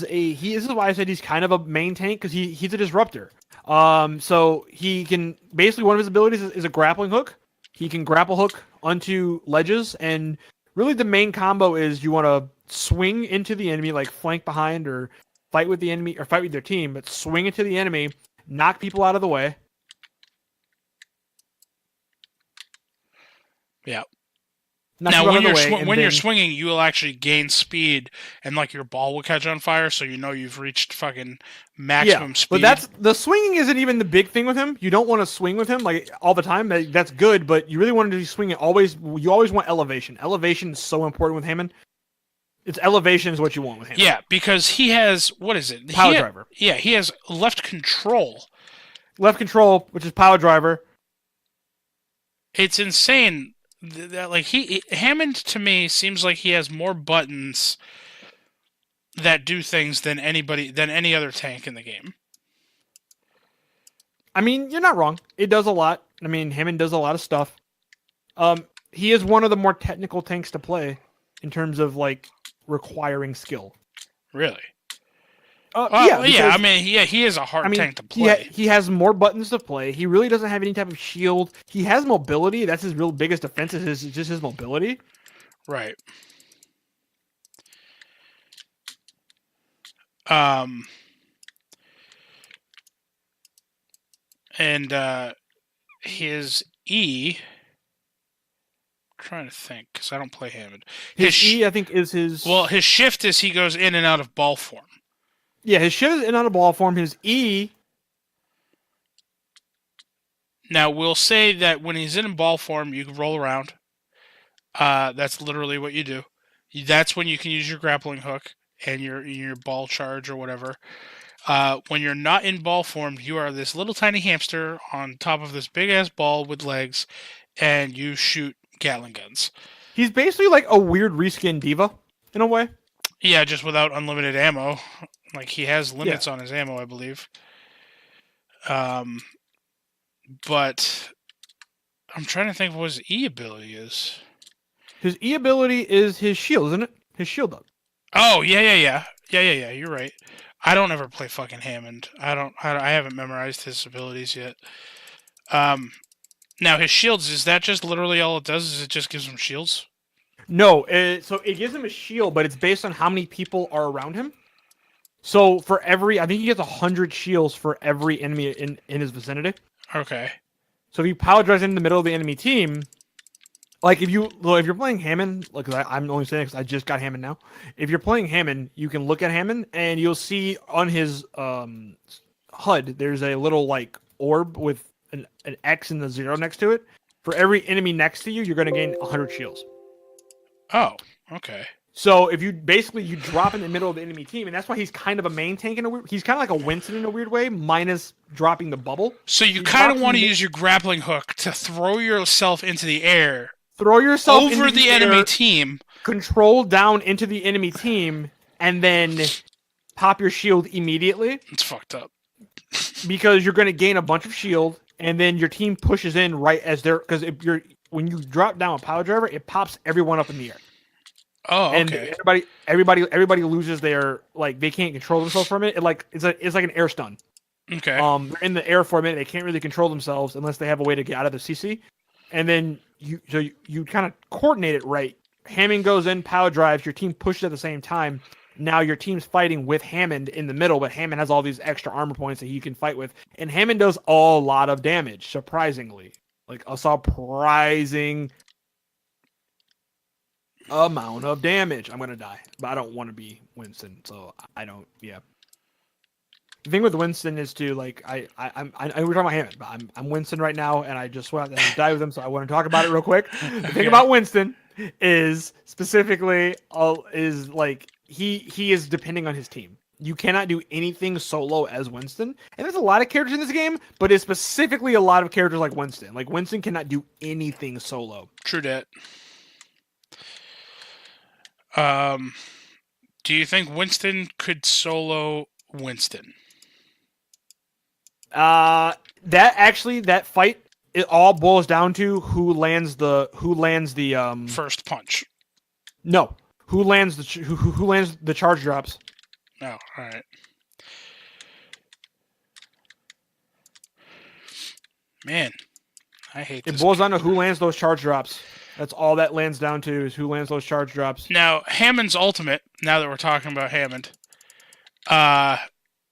this is why I said he's kind of a main tank, because he's a disruptor. So he can basically, one of his abilities is a grappling hook. He can grapple hook onto ledges, and really the main combo is you want to swing into the enemy, like flank behind or fight with the enemy or fight with their team, but swing into the enemy, knock people out of the way. Yeah. Now, when you're swinging, you will actually gain speed, and like your ball will catch on fire, so you know you've reached fucking maximum speed. But the swinging isn't even the big thing with him. You don't want to swing with him like all the time. That's good, but you really want to be swinging always. You always want elevation. Elevation is so important with Hammond. It's elevation is what you want with him. Yeah, because he has, what is it? Power driver. Yeah, he has left control. Left control, which is power driver. It's insane. That, like, Hammond to me seems like he has more buttons that do things than any other tank in the game. I mean, you're not wrong. It does a lot. I mean, Hammond does a lot of stuff. He is one of the more technical tanks to play in terms of like requiring skill. Really? Yeah. I mean, he is a hard tank to play. He has more buttons to play. He really doesn't have any type of shield. He has mobility. That's his real biggest defense. Is just his mobility. Right. And his E. I'm trying to think because I don't play Hammond. His E, I think, is his. Well, his shift is he goes in and out of ball form. Yeah, his shift is in and out of ball form. His E. Now we'll say that when he's in ball form, you can roll around. That's literally what you do. That's when you can use your grappling hook and your ball charge or whatever. When you're not in ball form, you are this little tiny hamster on top of this big ass ball with legs, and you shoot Gatling guns. He's basically like a weird reskin diva in a way. Yeah, just without unlimited ammo. Like he has limits on his ammo, I believe. But I'm trying to think what his E ability is. His E ability is his shield, isn't it? His shield up. Oh, yeah. You're right. I don't ever play fucking Hammond. I haven't memorized his abilities yet. Now his shields, is that just literally all it does? Is it just gives him shields? No, so it gives him a shield, but it's based on how many people are around him. So for every, I think he gets 100 shields for every enemy in his vicinity. Okay. So if you power drive in the middle of the enemy team, like if you're playing Hammond, like I'm only saying because I just got Hammond now. If you're playing Hammond, you can look at Hammond and you'll see on his HUD there's a little like orb with an X and a 0 next to it. For every enemy next to you, you're going to gain 100 shields. Oh, okay. So if you drop in the middle of the enemy team, and that's why he's kind of a main tank in a weird. He's kind of like a Winston in a weird way, minus dropping the bubble. So you kind of want to use your grappling hook to throw yourself into the air. Throw yourself over into the enemy team. Control down into the enemy team, and then pop your shield immediately. It's fucked up. Because you're going to gain a bunch of shield, and then your team pushes in right as they're when you drop down a power driver, it pops everyone up in the air. Oh, okay. And everybody loses their, like, they can't control themselves from it. It's like an air stun. Okay. They're in the air for a minute. They can't really control themselves unless they have a way to get out of the CC. And then you kind of coordinate it right. Hammond goes in, power drives, your team pushes at the same time. Now your team's fighting with Hammond in the middle, but Hammond has all these extra armor points that he can fight with. And Hammond does a lot of damage, surprisingly. Like a surprising amount of damage. I'm gonna die, but I don't want to be Winston, so I don't. Yeah. The thing with Winston is to like we're talking about Hammond, but I'm Winston right now, and I just went out and died with him, so I want to talk about it real quick. The thing about Winston is specifically is like he is depending on his team. You cannot do anything solo as Winston. And there's a lot of characters in this game, but it's specifically a lot of characters like Winston. Like, Winston cannot do anything solo. True that. Um, do you think Winston could solo Winston? That fight, it all boils down to who lands the First punch. no, who lands who lands the charge drops. Oh, all right. Man, I hate It this. boils down to who lands those charge drops. That's all that lands down to is who lands those charge drops. Now, Hammond's ultimate, now that we're talking about Hammond,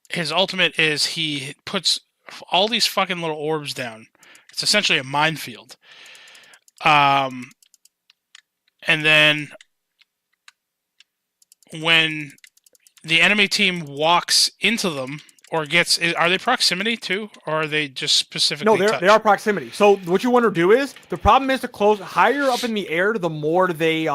his ultimate is he puts all these fucking little orbs down. It's essentially a minefield. And then when the enemy team walks into them or gets, are they proximity too, or are they just specifically? No, they are proximity. So what you want to do is the problem is to close higher up in the air, the more they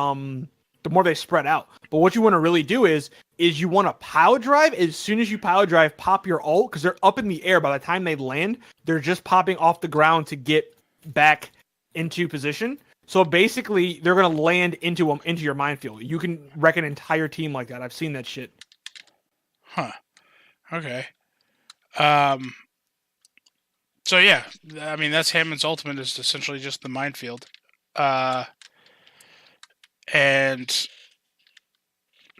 spread out. But what you want to really do is you want to power drive. As soon as you power drive, pop your ult because they're up in the air. By the time they land, they're just popping off the ground to get back into position. So basically, they're gonna land into your minefield. You can wreck an entire team like that. I've seen that shit. Huh. Okay. So yeah, I mean that's Hammond's ultimate is essentially just the minefield. And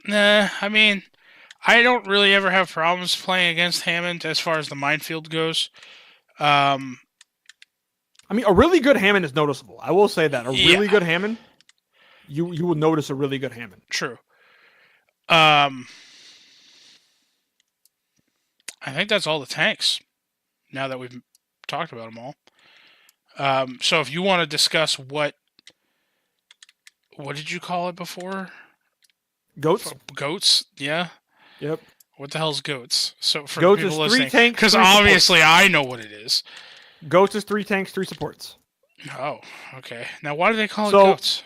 I mean, I don't really ever have problems playing against Hammond as far as the minefield goes. I mean, a really good Hammond is noticeable. I will say that a yeah. really good Hammond, you will notice a really good Hammond. True. I think that's all the tanks. Now that we've talked about them all. So if you want to discuss what did you call it before? Goats. Goats. Yeah. Yep. What the hell's goats? So for goats people is listening, 3 tanks, because 3 obviously supports. I know what it is. Goats is 3 tanks, 3 supports. Oh, okay. Now why do they call it goats?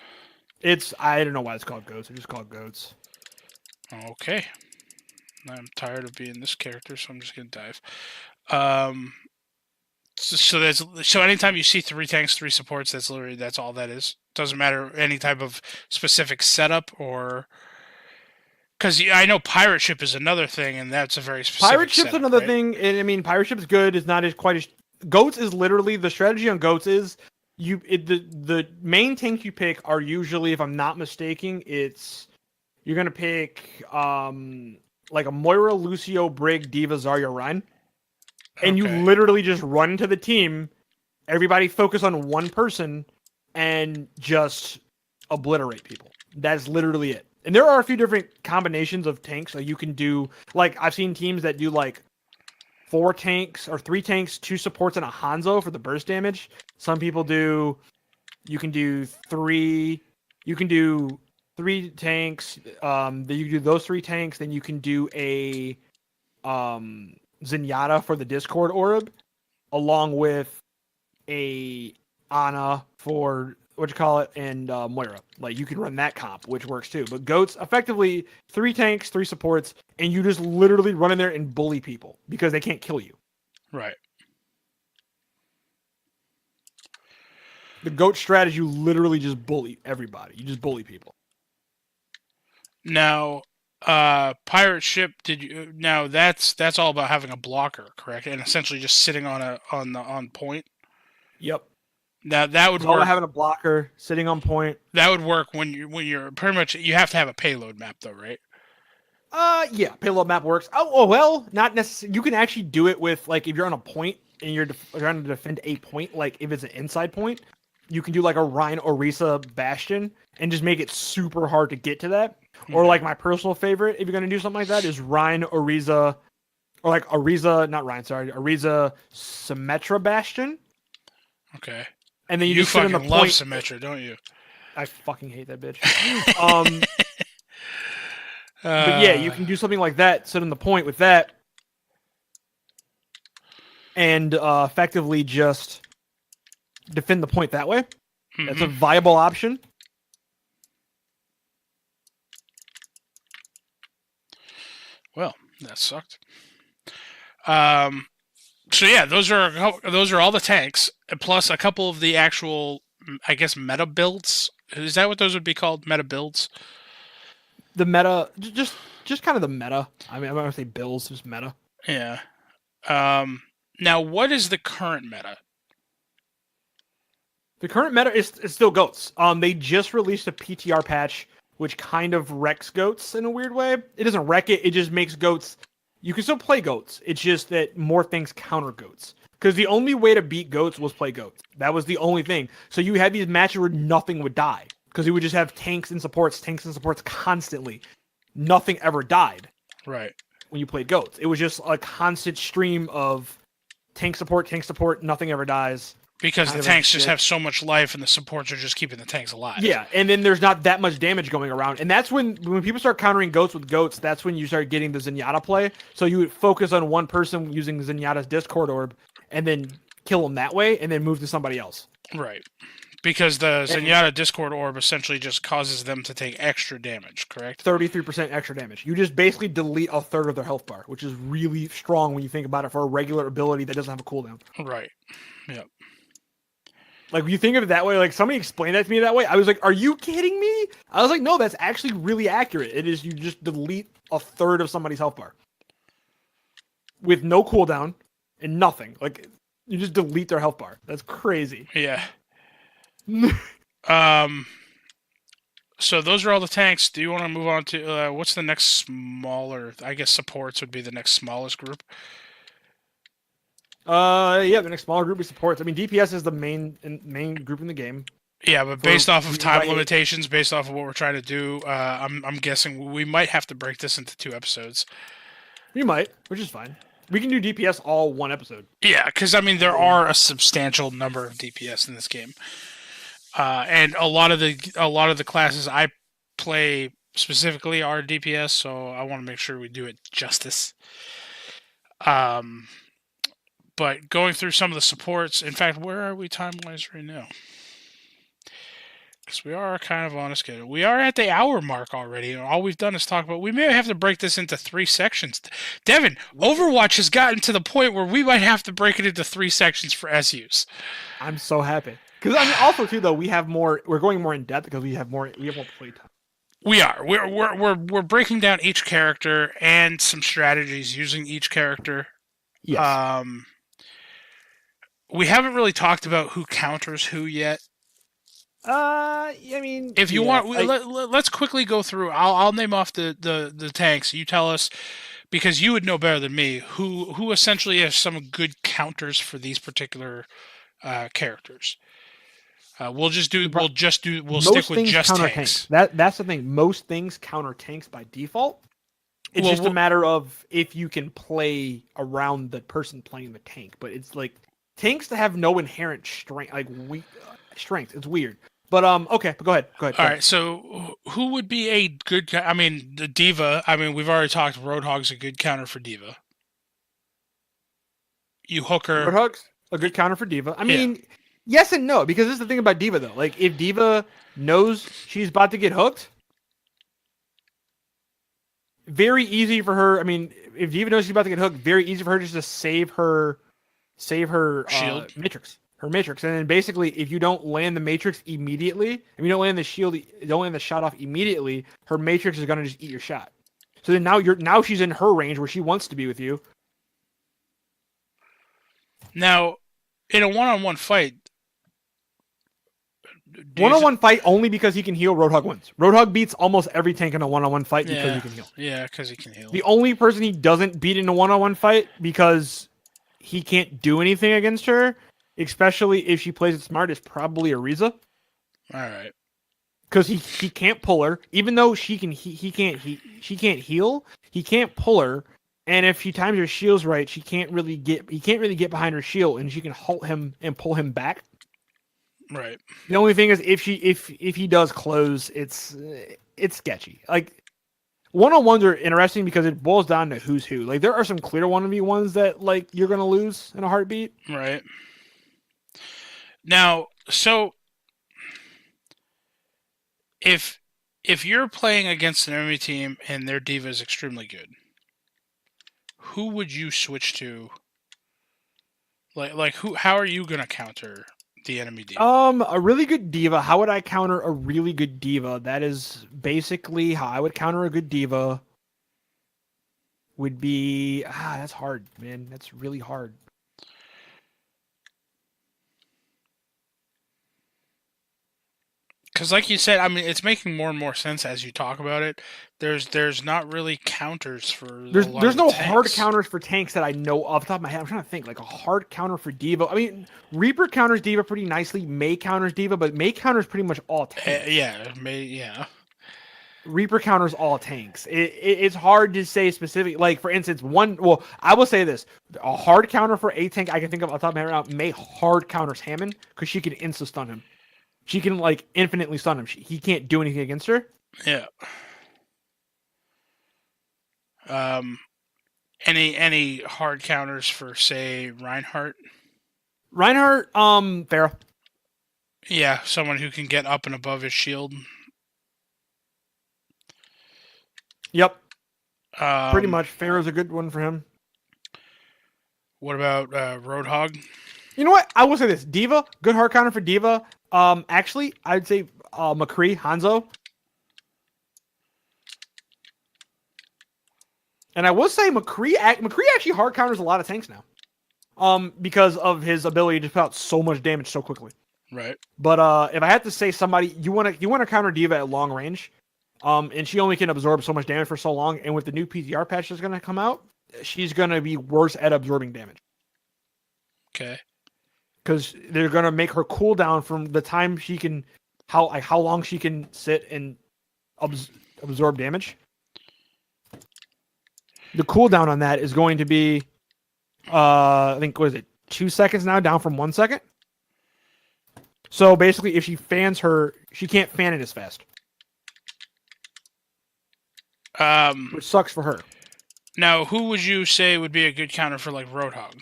I don't know why it's called goats. I just call it goats. Okay. I'm tired of being this character, so I'm just gonna dive. So anytime you see 3 tanks, 3 supports, that's all that is. Doesn't matter any type of specific setup or because I know pirate ship is another thing, and that's a very specific. Pirate ship's setup, another right? thing. And I mean, pirate ship's good. It's not as quite as goats is literally the strategy on goats is the main tank you pick are usually, if I'm not mistaken, you're gonna pick like a Moira, Lucio, Brig, Diva, Zarya, Rhine. And you literally just run to the team, everybody focus on one person, and just obliterate people. That's literally it. And there are a few different combinations of tanks that you can do. Like, I've seen teams that do, like, 4 tanks or 3 tanks, 2 supports, and a Hanzo for the burst damage. Some people do... You can do 3... You can do 3 tanks. Then you can do those 3 tanks. Then you can do a... Zenyatta for the Discord orb, along with a Ana for and Moira. Like, you can run that comp, which works too. But goats, effectively 3 tanks, 3 supports, and you just literally run in there and bully people because they can't kill you. Right. The goat strategy, you literally just bully everybody. You just bully people. Now, pirate ship. Now that's all about having a blocker, correct? And essentially just sitting on point. Yep. Now that would it's work. All having a blocker, sitting on point. That would work when you're pretty much. You have to have a payload map though, right? Yeah, payload map works. Oh well, not necessarily. You can actually do it with, like, if you're on a point and you're trying to defend a point, like if it's an inside point, you can do like a Rhine Orisa Bastion and just make it super hard to get to that. Or like my personal favorite, if you're gonna do something like that, is Rhine Orisa, or like Orisa Symmetra Bastion. Okay. And then you just fucking sit in the love point. Symmetra, don't you? I fucking hate that bitch. But yeah, you can do something like that, sit in the point with that, and effectively just defend the point that way. Mm-hmm. That's a viable option. Well, that sucked. So yeah, those are all the tanks, plus a couple of the actual, I guess, meta builds. Is that what those would be called? Meta builds? the meta, just kind of the meta. I mean, I'm not gonna say builds, just meta. Yeah. Now, what is the current meta? The current meta is still goats. They just released a PTR patch, which kind of wrecks goats in a weird way. It doesn't wreck it; it just makes goats. You can still play goats. It's just that more things counter goats. Because the only way to beat goats was play goats. That was the only thing. So you had these matches where nothing would die. Because you would just have tanks and supports constantly. Nothing ever died. Right. When you played goats. It was just a constant stream of tank support, nothing ever dies. Because kind the of tanks like just shit. have so much life and the supports are just keeping the tanks alive. Yeah, and then there's not that much damage going around. And that's when people start countering goats with goats, that's when you start getting the Zenyatta play. So you would focus on one person using Zenyatta's Discord orb and then kill them that way and then move to somebody else. Right. Because the Zenyatta Discord orb essentially just causes them to take extra damage, correct? 33% extra damage. You just basically delete a third of their health bar, which is really strong when you think about it for a regular ability that doesn't have a cooldown. Right. Yep. Like, when you think of it that way, like, somebody explained that to me that way, I was like, are you kidding me? I was like, no, that's actually really accurate. It is, you just delete a third of somebody's health bar. With no cooldown and nothing. Like, you just delete their health bar. That's crazy. Yeah. So those are all the tanks. Do you want to move on to, what's the next smaller, I guess supports would be the next smallest group? Yeah, the next smaller group is supports. I mean, DPS is the main group in the game. Yeah, but based off of time right. limitations, based off of what we're trying to do, I'm guessing we might have to break this into 2 episodes. You might, which is fine. We can do DPS all one episode. Yeah, because I mean there are a substantial number of DPS in this game, and a lot of the classes I play specifically are DPS, so I want to make sure we do it justice. But going through some of the supports, in fact, where are we time-wise right now? Because we are kind of on a schedule. We are at the hour mark already, and all we've done is talk about... We may have to break this into 3 sections. Devin, Overwatch has gotten to the point where we might have to break it into 3 sections for SUs. I'm so happy. Because, I mean, also, too, though, we're going more in depth because we have more playtime. We are. We're breaking down each character and some strategies using each character. Yes. We haven't really talked about who counters who yet. I mean, if you want, let's quickly go through. I'll name off the tanks. You tell us, because you would know better than me, who essentially has some good counters for these particular characters. We'll stick with just tanks. That's the thing. Most things counter tanks by default. It's just a matter of if you can play around the person playing the tank. But it's like tanks that have no inherent strength, like weak strength. It's weird. But okay. But go ahead. All right. So who would be a good? I mean, the D.Va. I mean, we've already talked. Roadhog's a good counter for D.Va. You hook her. Roadhog's a good counter for D.Va. I mean, yes and no, because this is the thing about D.Va though. Like, if D.Va knows she's about to get hooked, very easy for her. I mean, if D.Va knows she's about to get hooked, very easy for her just to save her shield matrix. Her matrix, and then basically, if you don't land the matrix immediately, if you don't land the shield, don't land the shot off immediately, her matrix is gonna just eat your shot. So then now she's in her range where she wants to be with you. Now, in a one-on-one fight, one-on-one fight only because he can heal. Roadhog wins. Roadhog beats almost every tank in a one-on-one fight because he can heal. Yeah, because he can heal. The only person he doesn't beat in a one-on-one fight because he can't do anything against her, especially if she plays it smart, is probably Ariza. All right. Because he can't pull her, even though she can't heal. He can't pull her, and if she times her shields right, he can't really get behind her shield, and she can halt him and pull him back. Right. The only thing is if he does close, it's sketchy. Like, one-on-ones are interesting because it boils down to who's who. Like, there are some clear 1v1s that, like, you're gonna lose in a heartbeat. Right. Now, so if you're playing against an enemy team and their D.Va is extremely good, who would you switch to? Like who? How are you gonna counter The enemy diva. A really good diva. How would I counter a really good diva? That is basically how I would counter a good diva. Would be that's hard, man. That's really hard. Because, like you said, I mean, it's making more and more sense as you talk about it. There's not really counters for. There's no hard tanks. counters for tanks that I know off the top of my head. I'm trying to think like a hard counter for diva. I mean, Reaper counters diva pretty nicely. May counters diva, but May counters pretty much all tanks. Yeah. Reaper counters all tanks. It's hard to say specific. Like for instance, Well, I will say this: a hard counter for a tank I can think of off the top of my head right now. May hard counters Hammond because she can insta stun him. She can like infinitely stun him. He can't do anything against her. Yeah. Any hard counters for say Reinhardt? Reinhardt, Pharah. Yeah, someone who can get up and above his shield. Yep. Pretty much. Pharah's a good one for him. What about Roadhog? You know what? I will say this. Diva, good hard counter for Diva. Actually, I'd say McCree, Hanzo. And I will say McCree actually hard counters a lot of tanks now. Because of his ability to put out so much damage so quickly. Right. But if I had to say somebody you want to counter Diva at long range, and she only can absorb so much damage for so long, and with the new PTR patch that's gonna come out, she's gonna be worse at absorbing damage. Okay. Because they're gonna make her cooldown from the time she can, how long she can sit and absorb damage. The cooldown on that is going to be, I think, what is it, 2 seconds now, down from 1 second. So basically, if she fans her, she can't fan it as fast. Which sucks for her. Now, who would you say would be a good counter for like Roadhog?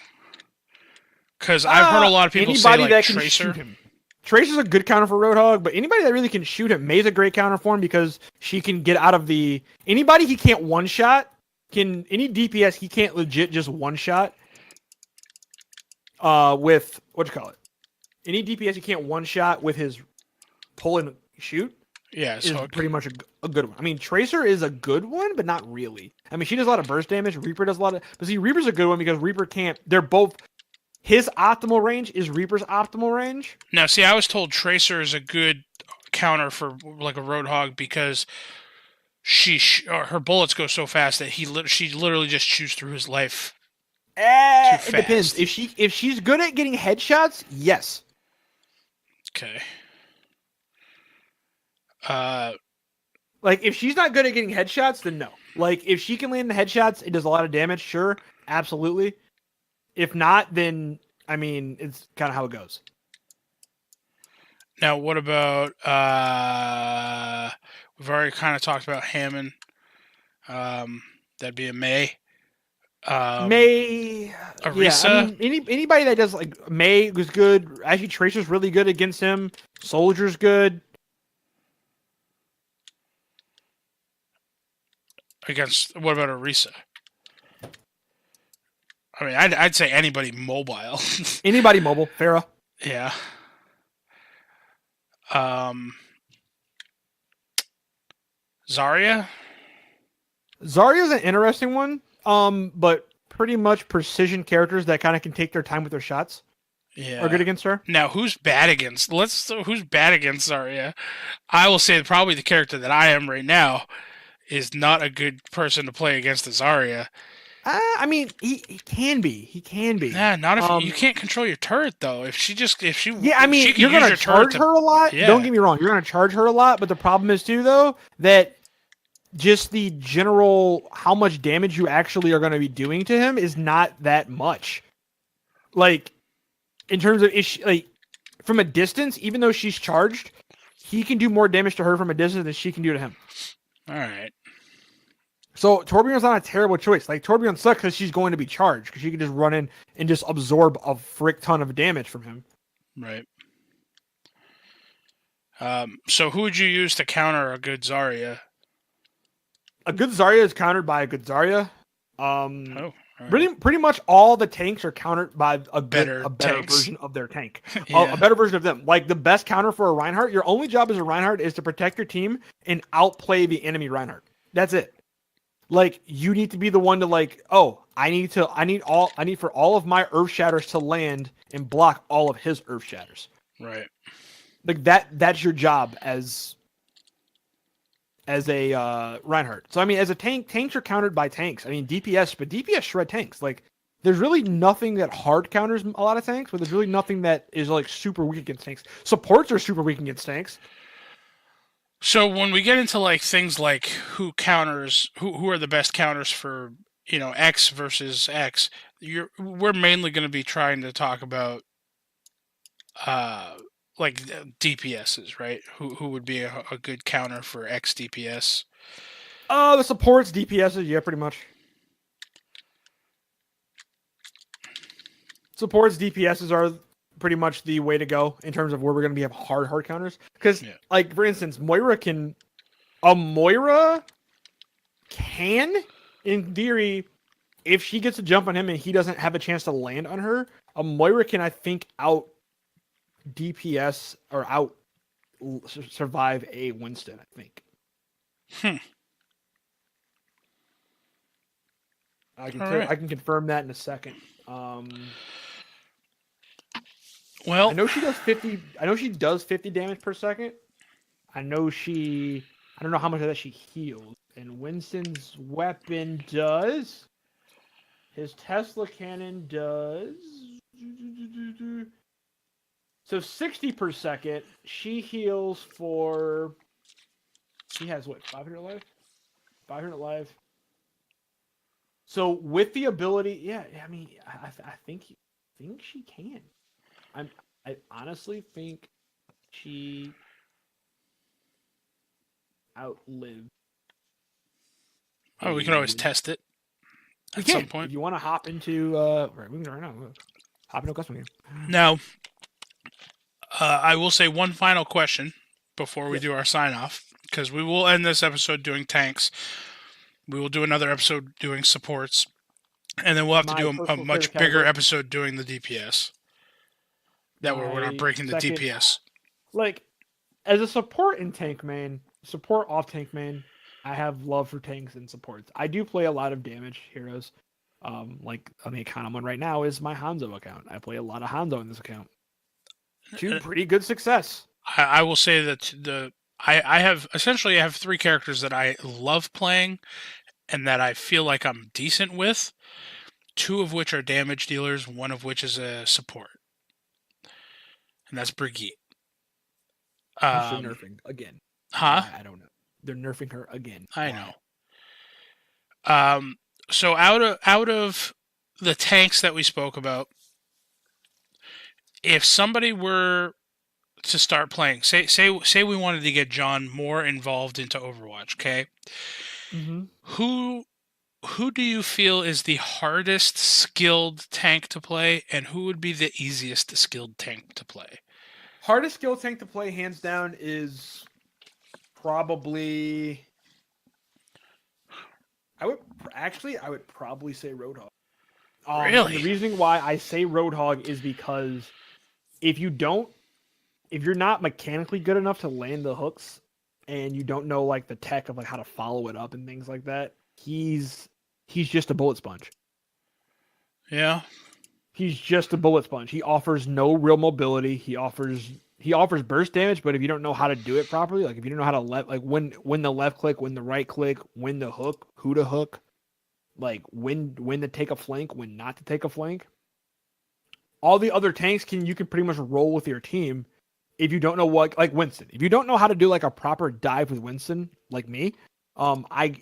Because I've heard a lot of people say like that Tracer. Can shoot him. Tracer's a good counter for Roadhog, but anybody that really can shoot him, May's a great counter for him because she can get out of the. Anybody he can't one shot any DPS he can't legit just one shot. With any DPS he can't one shot with his pull and shoot. Yeah, so is pretty much a good one. I mean, Tracer is a good one, but not really. I mean, she does a lot of burst damage. Reaper does a lot of. But see, Reaper's a good one because Reaper can't. They're both. His optimal range is Reaper's optimal range. Now, see, I was told Tracer is a good counter for like a Roadhog because her bullets go so fast that she literally just chews through his life. It depends. If she's good at getting headshots, yes. Okay. Like if she's not good at getting headshots, then no. Like if she can land the headshots, it does a lot of damage. Sure, absolutely. If not, then I mean, it's kind of how it goes. Now, what about we've already kind of talked about Hammond. That'd be a May. May, Arisa. Yeah, I mean, anybody that does like May was good. Actually, Tracer's really good against him. Soldier's good. What about Arisa? I mean, I'd say anybody mobile. Anybody mobile, Pharah. Yeah. Zarya? Zarya's an interesting one. But pretty much precision characters that kind of can take their time with their shots. Yeah. Are good against her. Now, who's bad against Zarya? I will say probably the character that I am right now is not a good person to play against the Zarya. I mean, he can be. He can be. Yeah, not if you can't control your turret though. I mean, you're gonna charge her a lot. Yeah. Don't get me wrong, you're gonna charge her a lot, but the problem is too though that just the general how much damage you actually are going to be doing to him is not that much. Like in terms of from a distance, even though she's charged, he can do more damage to her from a distance than she can do to him. All right. So Torbjorn's not a terrible choice. Like Torbjorn sucks because she's going to be charged because she can just run in and just absorb a frick ton of damage from him. Right. So who would you use to counter a good Zarya? A good Zarya is countered by a good Zarya. Pretty much all the tanks are countered by a better tanks. version of their tank. Yeah. A better version of them. Like the best counter for a Reinhardt, your only job as a Reinhardt is to protect your team and outplay the enemy Reinhardt. That's it. Like you need to be the one to like, oh, I need for all of my Earth Shatters to land and block all of his Earth Shatters. Right. Like that's your job as a Reinhardt. So I mean, as a tanks are countered by tanks. I mean DPS, but DPS shred tanks. Like there's really nothing that hard counters a lot of tanks, but there's really nothing that is like super weak against tanks. Supports are super weak against tanks. So when we get into like things like who are the best counters for X versus X, we're mainly going to be trying to talk about like DPSs, right? Who would be a good counter for X DPS? The supports DPSs, yeah, pretty much. Supports DPSs are pretty much the way to go in terms of where we're going to be hard counters. Because, like, for instance, Moira can, in theory, if she gets a jump on him and he doesn't have a chance to land on her, a Moira can, I think, out DPS or out survive a Winston, I think. I can confirm that in a second. Well, I know she does 50 damage per second. I don't know how much of that she heals. And Winston's weapon does. His Tesla cannon does. So 60 per second. She heals for. She has what? 500 life? 500 life. So with the ability, yeah, I mean, I think she can. I honestly think she outlived. Oh, we can always test it at some point. If you want to hop into we can right now. Hop into a custom game. Now, I will say one final question before we do our sign off, because we will end this episode doing tanks. We will do another episode doing supports, and then we'll have to do a much bigger episode doing the DPS. That we're breaking the DPS. Like, as a support in tank main, support off tank main, I have love for tanks and supports. I do play a lot of damage heroes. Like on the account I'm on right now is my Hanzo account. I play a lot of Hanzo in this account. To pretty good success. I will say that I have 3 characters that I love playing and that I feel like I'm decent with. 2 of which are damage dealers, 1 of which is a support. And that's Brigitte. Nerfing again. Huh? I don't know. They're nerfing her again. I know. So out of the tanks that we spoke about, if somebody were to start playing, say we wanted to get John more involved into Overwatch, okay? Mm-hmm. Who do you feel is the hardest skilled tank to play, and who would be the easiest skilled tank to play? Hardest skilled tank to play, hands down, is probably. I would probably say Roadhog. Really? The reason why I say Roadhog is because if you're not mechanically good enough to land the hooks, and you don't know like the tech of like how to follow it up and things like that, he's just a bullet sponge. Yeah. He's just a bullet sponge. He offers no real mobility. He offers burst damage, but if you don't know how to do it properly, like if you don't know how to when the left click, when the right click, when the hook, who to hook, like when to take a flank, when not to take a flank. All the other tanks you can pretty much roll with your team if you don't know what, like Winston. If you don't know how to do like a proper dive with Winston, like me, I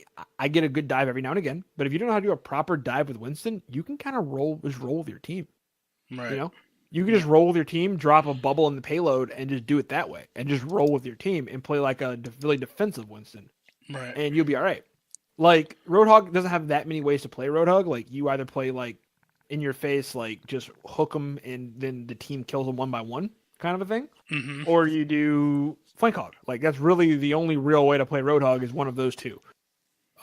get a good dive every now and again, but if you don't know how to do a proper dive with Winston, you can kind of roll with your team. Right. You know, you can just roll with your team, drop a bubble in the payload, and just do it that way, and just roll with your team and play like a really defensive Winston. Right. And you'll be all right. Like Roadhog doesn't have that many ways to play Roadhog. Like you either play like in your face, like just hook them and then the team kills them one by one, kind of a thing, or you do flank hog. Like that's really the only real way to play Roadhog is one of those two.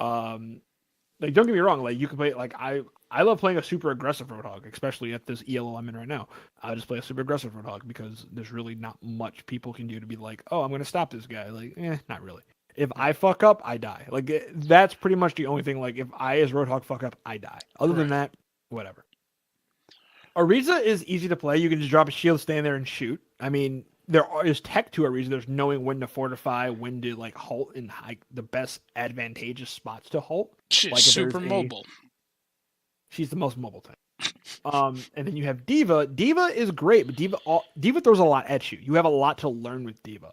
Like don't get me wrong, like you can play like I I love playing a super aggressive Roadhog, especially at this ELO I'm in right now. I just play a super aggressive Roadhog because there's really not much people can do to be like, oh, I'm going to stop this guy. Like, not really. If I fuck up, I die. Like, that's pretty much the only thing. Like, if I as Roadhog fuck up, I die. Other than that, whatever. Ariza is easy to play. You can just drop a shield, stand there, and shoot. I mean, there is tech to Ariza. There's knowing when to fortify, when to like halt, and the best advantageous spots to halt. She's like super mobile. She's the most mobile type. And then you have Diva. Diva is great, but Diva throws a lot at you. You have a lot to learn with Diva.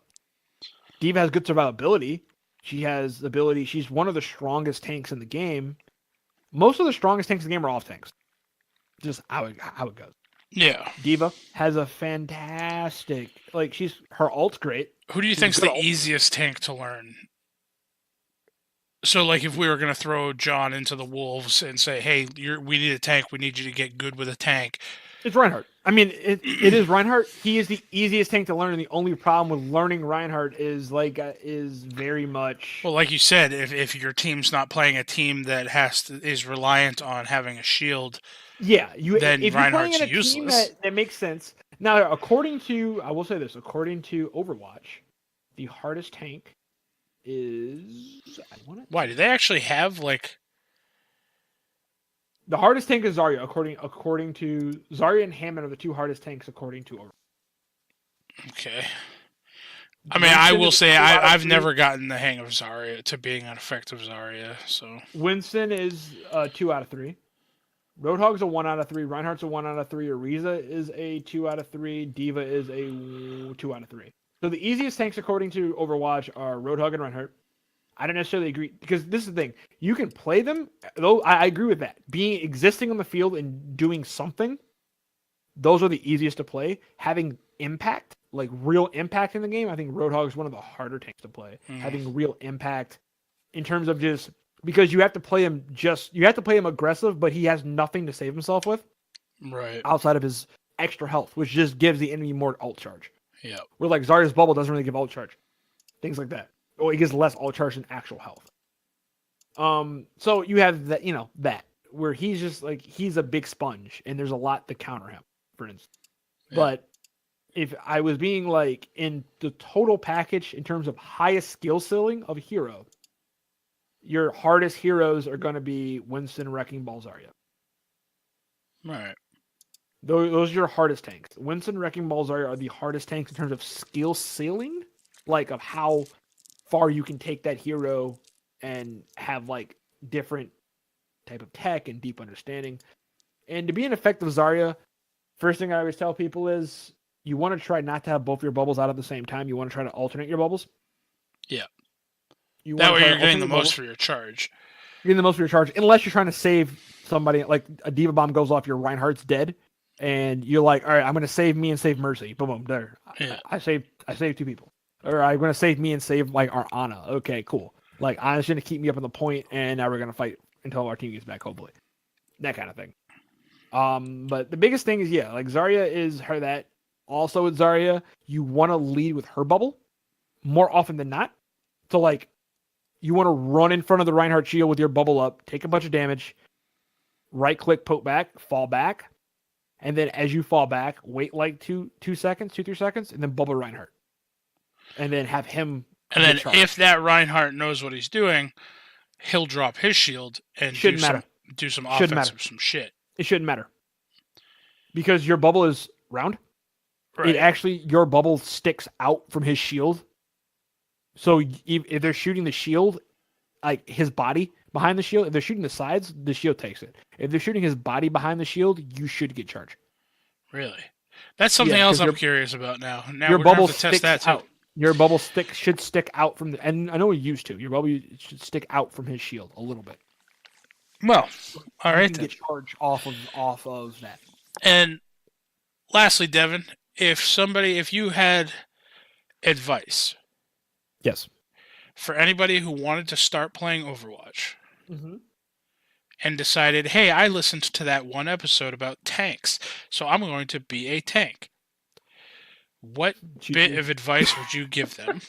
Diva has good survivability. She has the ability. She's one of the strongest tanks in the game. Most of the strongest tanks in the game are off tanks. Just how it goes. Yeah. Diva has a fantastic, like, her ult's great. Who do you think's the easiest tank to learn? So, like, if we were going to throw John into the Wolves and say, hey, we need a tank, we need you to get good with a tank. It's Reinhardt. I mean, it is Reinhardt. He is the easiest tank to learn, and the only problem with learning Reinhardt is very much... Well, like you said, if your team's not playing a team that is reliant on having a shield, then if Reinhardt's you're playing in a useless. Team that makes sense. Now, I will say this, according to Overwatch, the hardest tank is... Why, do they actually have, like... The hardest tank is Zarya, according to... Zarya and Hammond are the two hardest tanks, according to Overwatch. Okay. I mean, I will say, I've never gotten the hang of Zarya to being an effective Zarya, so... Winston is 2 out of 3. Roadhog's a 1 out of 3. Reinhardt's a 1 out of 3. Ariza is a 2 out of 3. Diva is a 2 out of 3. So the easiest tanks, according to Overwatch, are Roadhog and Reinhardt. I don't necessarily agree, because this is the thing. You can play them, though I agree with that. Existing on the field and doing something, those are the easiest to play. Having impact, like real impact in the game, I think Roadhog is one of the harder tanks to play. Having real impact in terms of just... Because you have to play him aggressive, but he has nothing to save himself with. Right. Outside of his extra health, which just gives the enemy more ult charge. Yeah. Where like Zarya's bubble doesn't really give ult charge. Things like that. Or he gives less ult charge than actual health. So you have that, that where he's just like, he's a big sponge and there's a lot to counter him, for instance. Yeah. But if I was being like in the total package in terms of highest skill ceiling of a hero, your hardest heroes are going to be Winston, Wrecking Ball, Zarya. Right. Those are your hardest tanks. Winston, Wrecking Ball, Zarya are the hardest tanks in terms of skill ceiling, like of how far you can take that hero and have like different type of tech and deep understanding. And to be an effective Zarya, first thing I always tell people is you want to try not to have both your bubbles out at the same time. You want to try to alternate your bubbles. Yeah. That way you're getting the most for your charge. You're getting the most for your charge, unless you're trying to save somebody. Like a Diva Bomb goes off, your Reinhardt's dead, and you're like, all right, I'm going to save me and save Mercy. Boom, boom, there. Yeah. I saved 2 people. Or I'm going to save me and save like our Ana. Okay, cool. Like Ana's going to keep me up on the point, and now we're going to fight until our team gets back, hopefully. That kind of thing. But the biggest thing is, like Zarya is her that. Also with Zarya, you want to lead with her bubble more often than not. So like, you want to run in front of the Reinhardt shield with your bubble up, take a bunch of damage, right-click, poke back, fall back, and then as you fall back, wait like 3 seconds, and then bubble Reinhardt. And then have him... And then if that Reinhardt knows what he's doing, he'll drop his shield and do some offensive some shit. It shouldn't matter. Because your bubble is round. Right. Your bubble sticks out from his shield. So if they're shooting the shield, like his body behind the shield, if they're shooting the sides, the shield takes it. If they're shooting his body behind the shield, you should get charged. Really? That's something else I'm curious about now. Your we're bubble going to test that too. Out. Your bubble should stick out from and I know it used to. Your bubble should stick out from his shield a little bit. Well, all right then. Get charged off of that. And lastly, Devin, if you had advice. Yes. For anybody who wanted to start playing Overwatch and decided, hey, I listened to that one episode about tanks, so I'm going to be a tank. What bit of advice would you give them?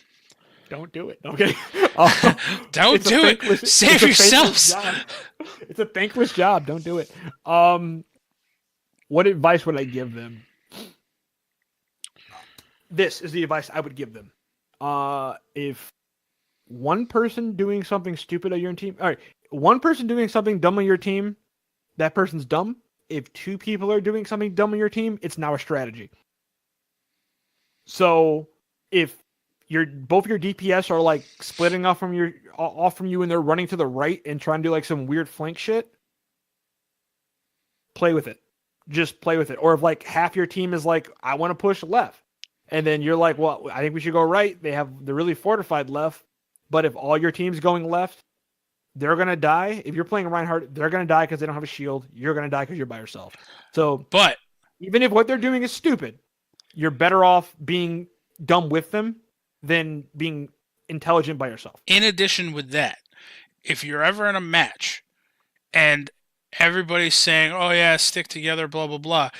Don't do it. Okay. Don't do it. Save yourselves. It's a thankless job. Don't do it. What advice would I give them? This is the advice I would give them. If one person doing something stupid on your team, all right, one person doing something dumb on your team, that person's dumb. If two people are doing something dumb on your team, it's now a strategy. So if both your DPS are like splitting off from you and they're running to the right and trying to do like some weird flank shit, play with it. Just play with it. Or if like half your team is like, I want to push left, and then you're like, well, I think we should go right. They're really fortified left, but if all your team's going left, they're gonna die. If you're playing Reinhardt, they're gonna die because they don't have a shield. You're gonna die because you're by yourself. So, but even if what they're doing is stupid, you're better off being dumb with them than being intelligent by yourself. In addition with that, if you're ever in a match and everybody's saying, oh yeah, stick together, blah, blah, blah,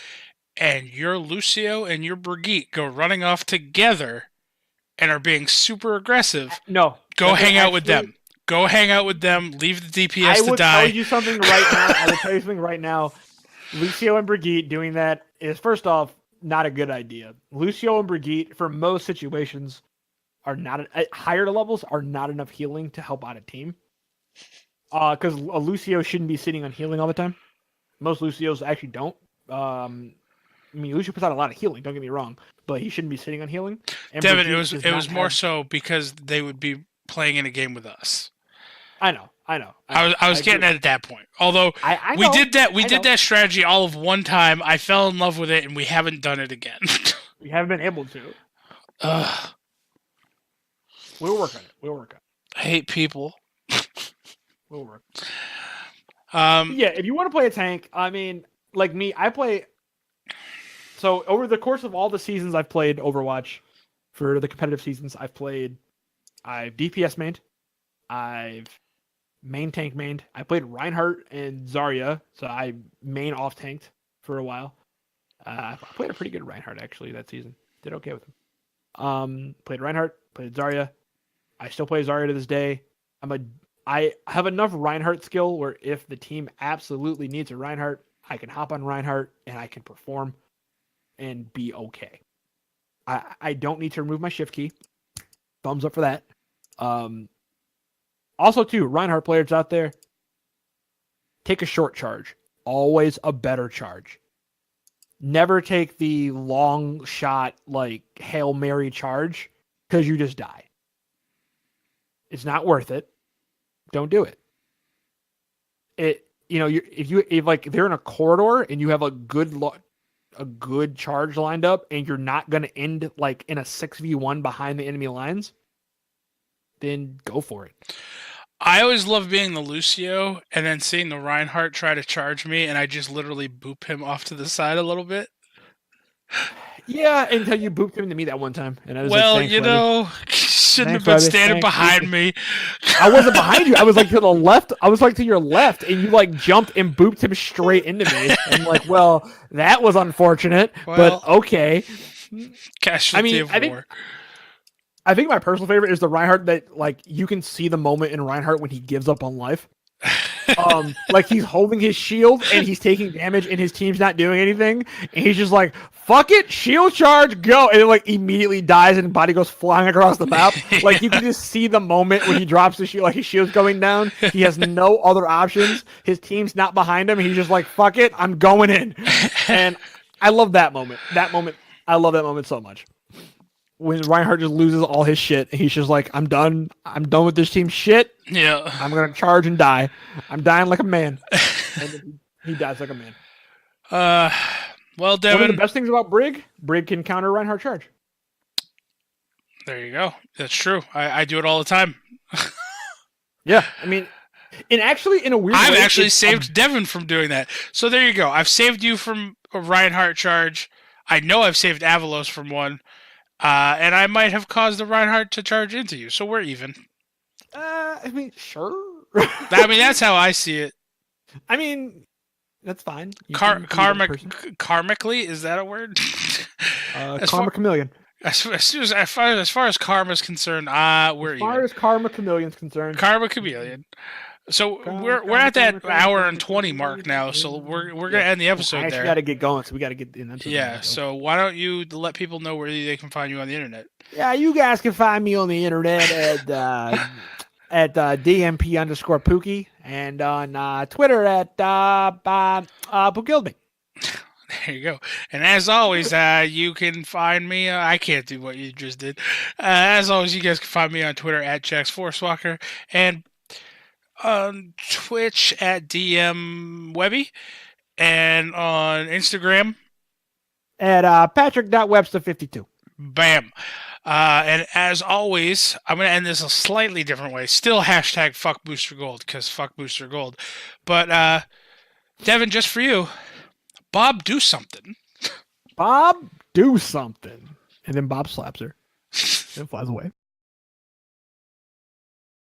and your Lucio and your Brigitte go running off together and are being super aggressive, no, go hang out with them. Go hang out with them. Leave the DPS to die. I will tell you something right now. Lucio and Brigitte doing that is, first off, not a good idea. Lucio and Brigitte, for most situations, are not at higher levels, are not enough healing to help out a team. Because a Lucio shouldn't be sitting on healing all the time. Most Lucios actually don't. I mean, Lucio puts out a lot of healing. Don't get me wrong, but he shouldn't be sitting on healing. And Devin, Brigitte it was more so because they would be playing in a game with us. I know. I was getting at that point. Although I we know, did that strategy all of one time. I fell in love with it, and we haven't done it again. We haven't been able to. We'll work on it. I hate people. We'll work. Yeah, if you want to play a tank, I mean, like me, I play. So over the course of all the seasons I've played Overwatch, for the competitive seasons, I've DPS mained, I've main tank mained. I played Reinhardt and Zarya, so I main off tanked for a while. I played a pretty good Reinhardt actually that season. Did okay with him. Played Reinhardt, played Zarya. I still play Zarya to this day. I have enough Reinhardt skill where if the team absolutely needs a Reinhardt, I can hop on Reinhardt and I can perform and be okay. I don't need to remove my shift key. Thumbs up for that. Also, too, Reinhardt players out there, take a short charge. Always a better charge. Never take the long shot, like Hail Mary charge, because you just die. It's not worth it. Don't do it. If they're in a corridor and you have a good charge lined up and you're not going to end like in a 6v1 behind the enemy lines, then go for it. I always love being the Lucio and then seeing the Reinhardt try to charge me and I just literally boop him off to the side a little bit. Yeah, until you booped him to me that one time. And I was shouldn't have been standing behind me. I wasn't behind you. I was like to the left. I was like to your left, and you like jumped and booped him straight into me. I'm like, well, that was unfortunate, but okay. I think my personal favorite is the Reinhardt that like you can see the moment in Reinhardt when he gives up on life. Like he's holding his shield and he's taking damage and his team's not doing anything, and he's just like, fuck it, shield charge, go, and then like immediately dies and body goes flying across the map. Like you can just see the moment when he drops the shield, like his shield's going down. He has no other options. His team's not behind him. He's just like, fuck it, I'm going in. And I love that moment. I love that moment so much. When Reinhardt just loses all his shit, and he's just like, I'm done. I'm done with this team's shit. Yeah. I'm going to charge and die. I'm dying like a man. And he dies like a man. Well, Devin. One of the best things about Brig can counter Reinhardt charge. There you go. That's true. I do it all the time. Yeah. I mean, and actually, in a weird way. I've actually saved Devin from doing that. So there you go. I've saved you from a Reinhardt charge. I know I've saved Avalos from one. And I might have caused the Reinhardt to charge into you, so we're even. I mean, sure. That's how I see it. I mean, that's fine. Karmically, is that a word? Karma Chameleon. As far as karma is concerned, we're even. As far as Karma Chameleon's concerned. Karma Chameleon. So we're at that hour and 20 mark now. So we're gonna end the episode I actually there. got to get going, so we got to get in. Yeah. So why don't you let people know where they can find you on the internet? Yeah, you guys can find me on the internet at DMP_Pookie and on Twitter at Pookilme. There you go. And as always, you can find me. I can't do what you just did. As always, you guys can find me on Twitter at JaxForceWalker and on Twitch at DM Webby and on Instagram At Patrick.Webster52. Bam. And as always, I'm going to end this a slightly different way. Still hashtag fuck Booster Gold because fuck Booster Gold. But Devin, just for you, Bob, do something. Bob, do something. And then Bob slaps her and flies away.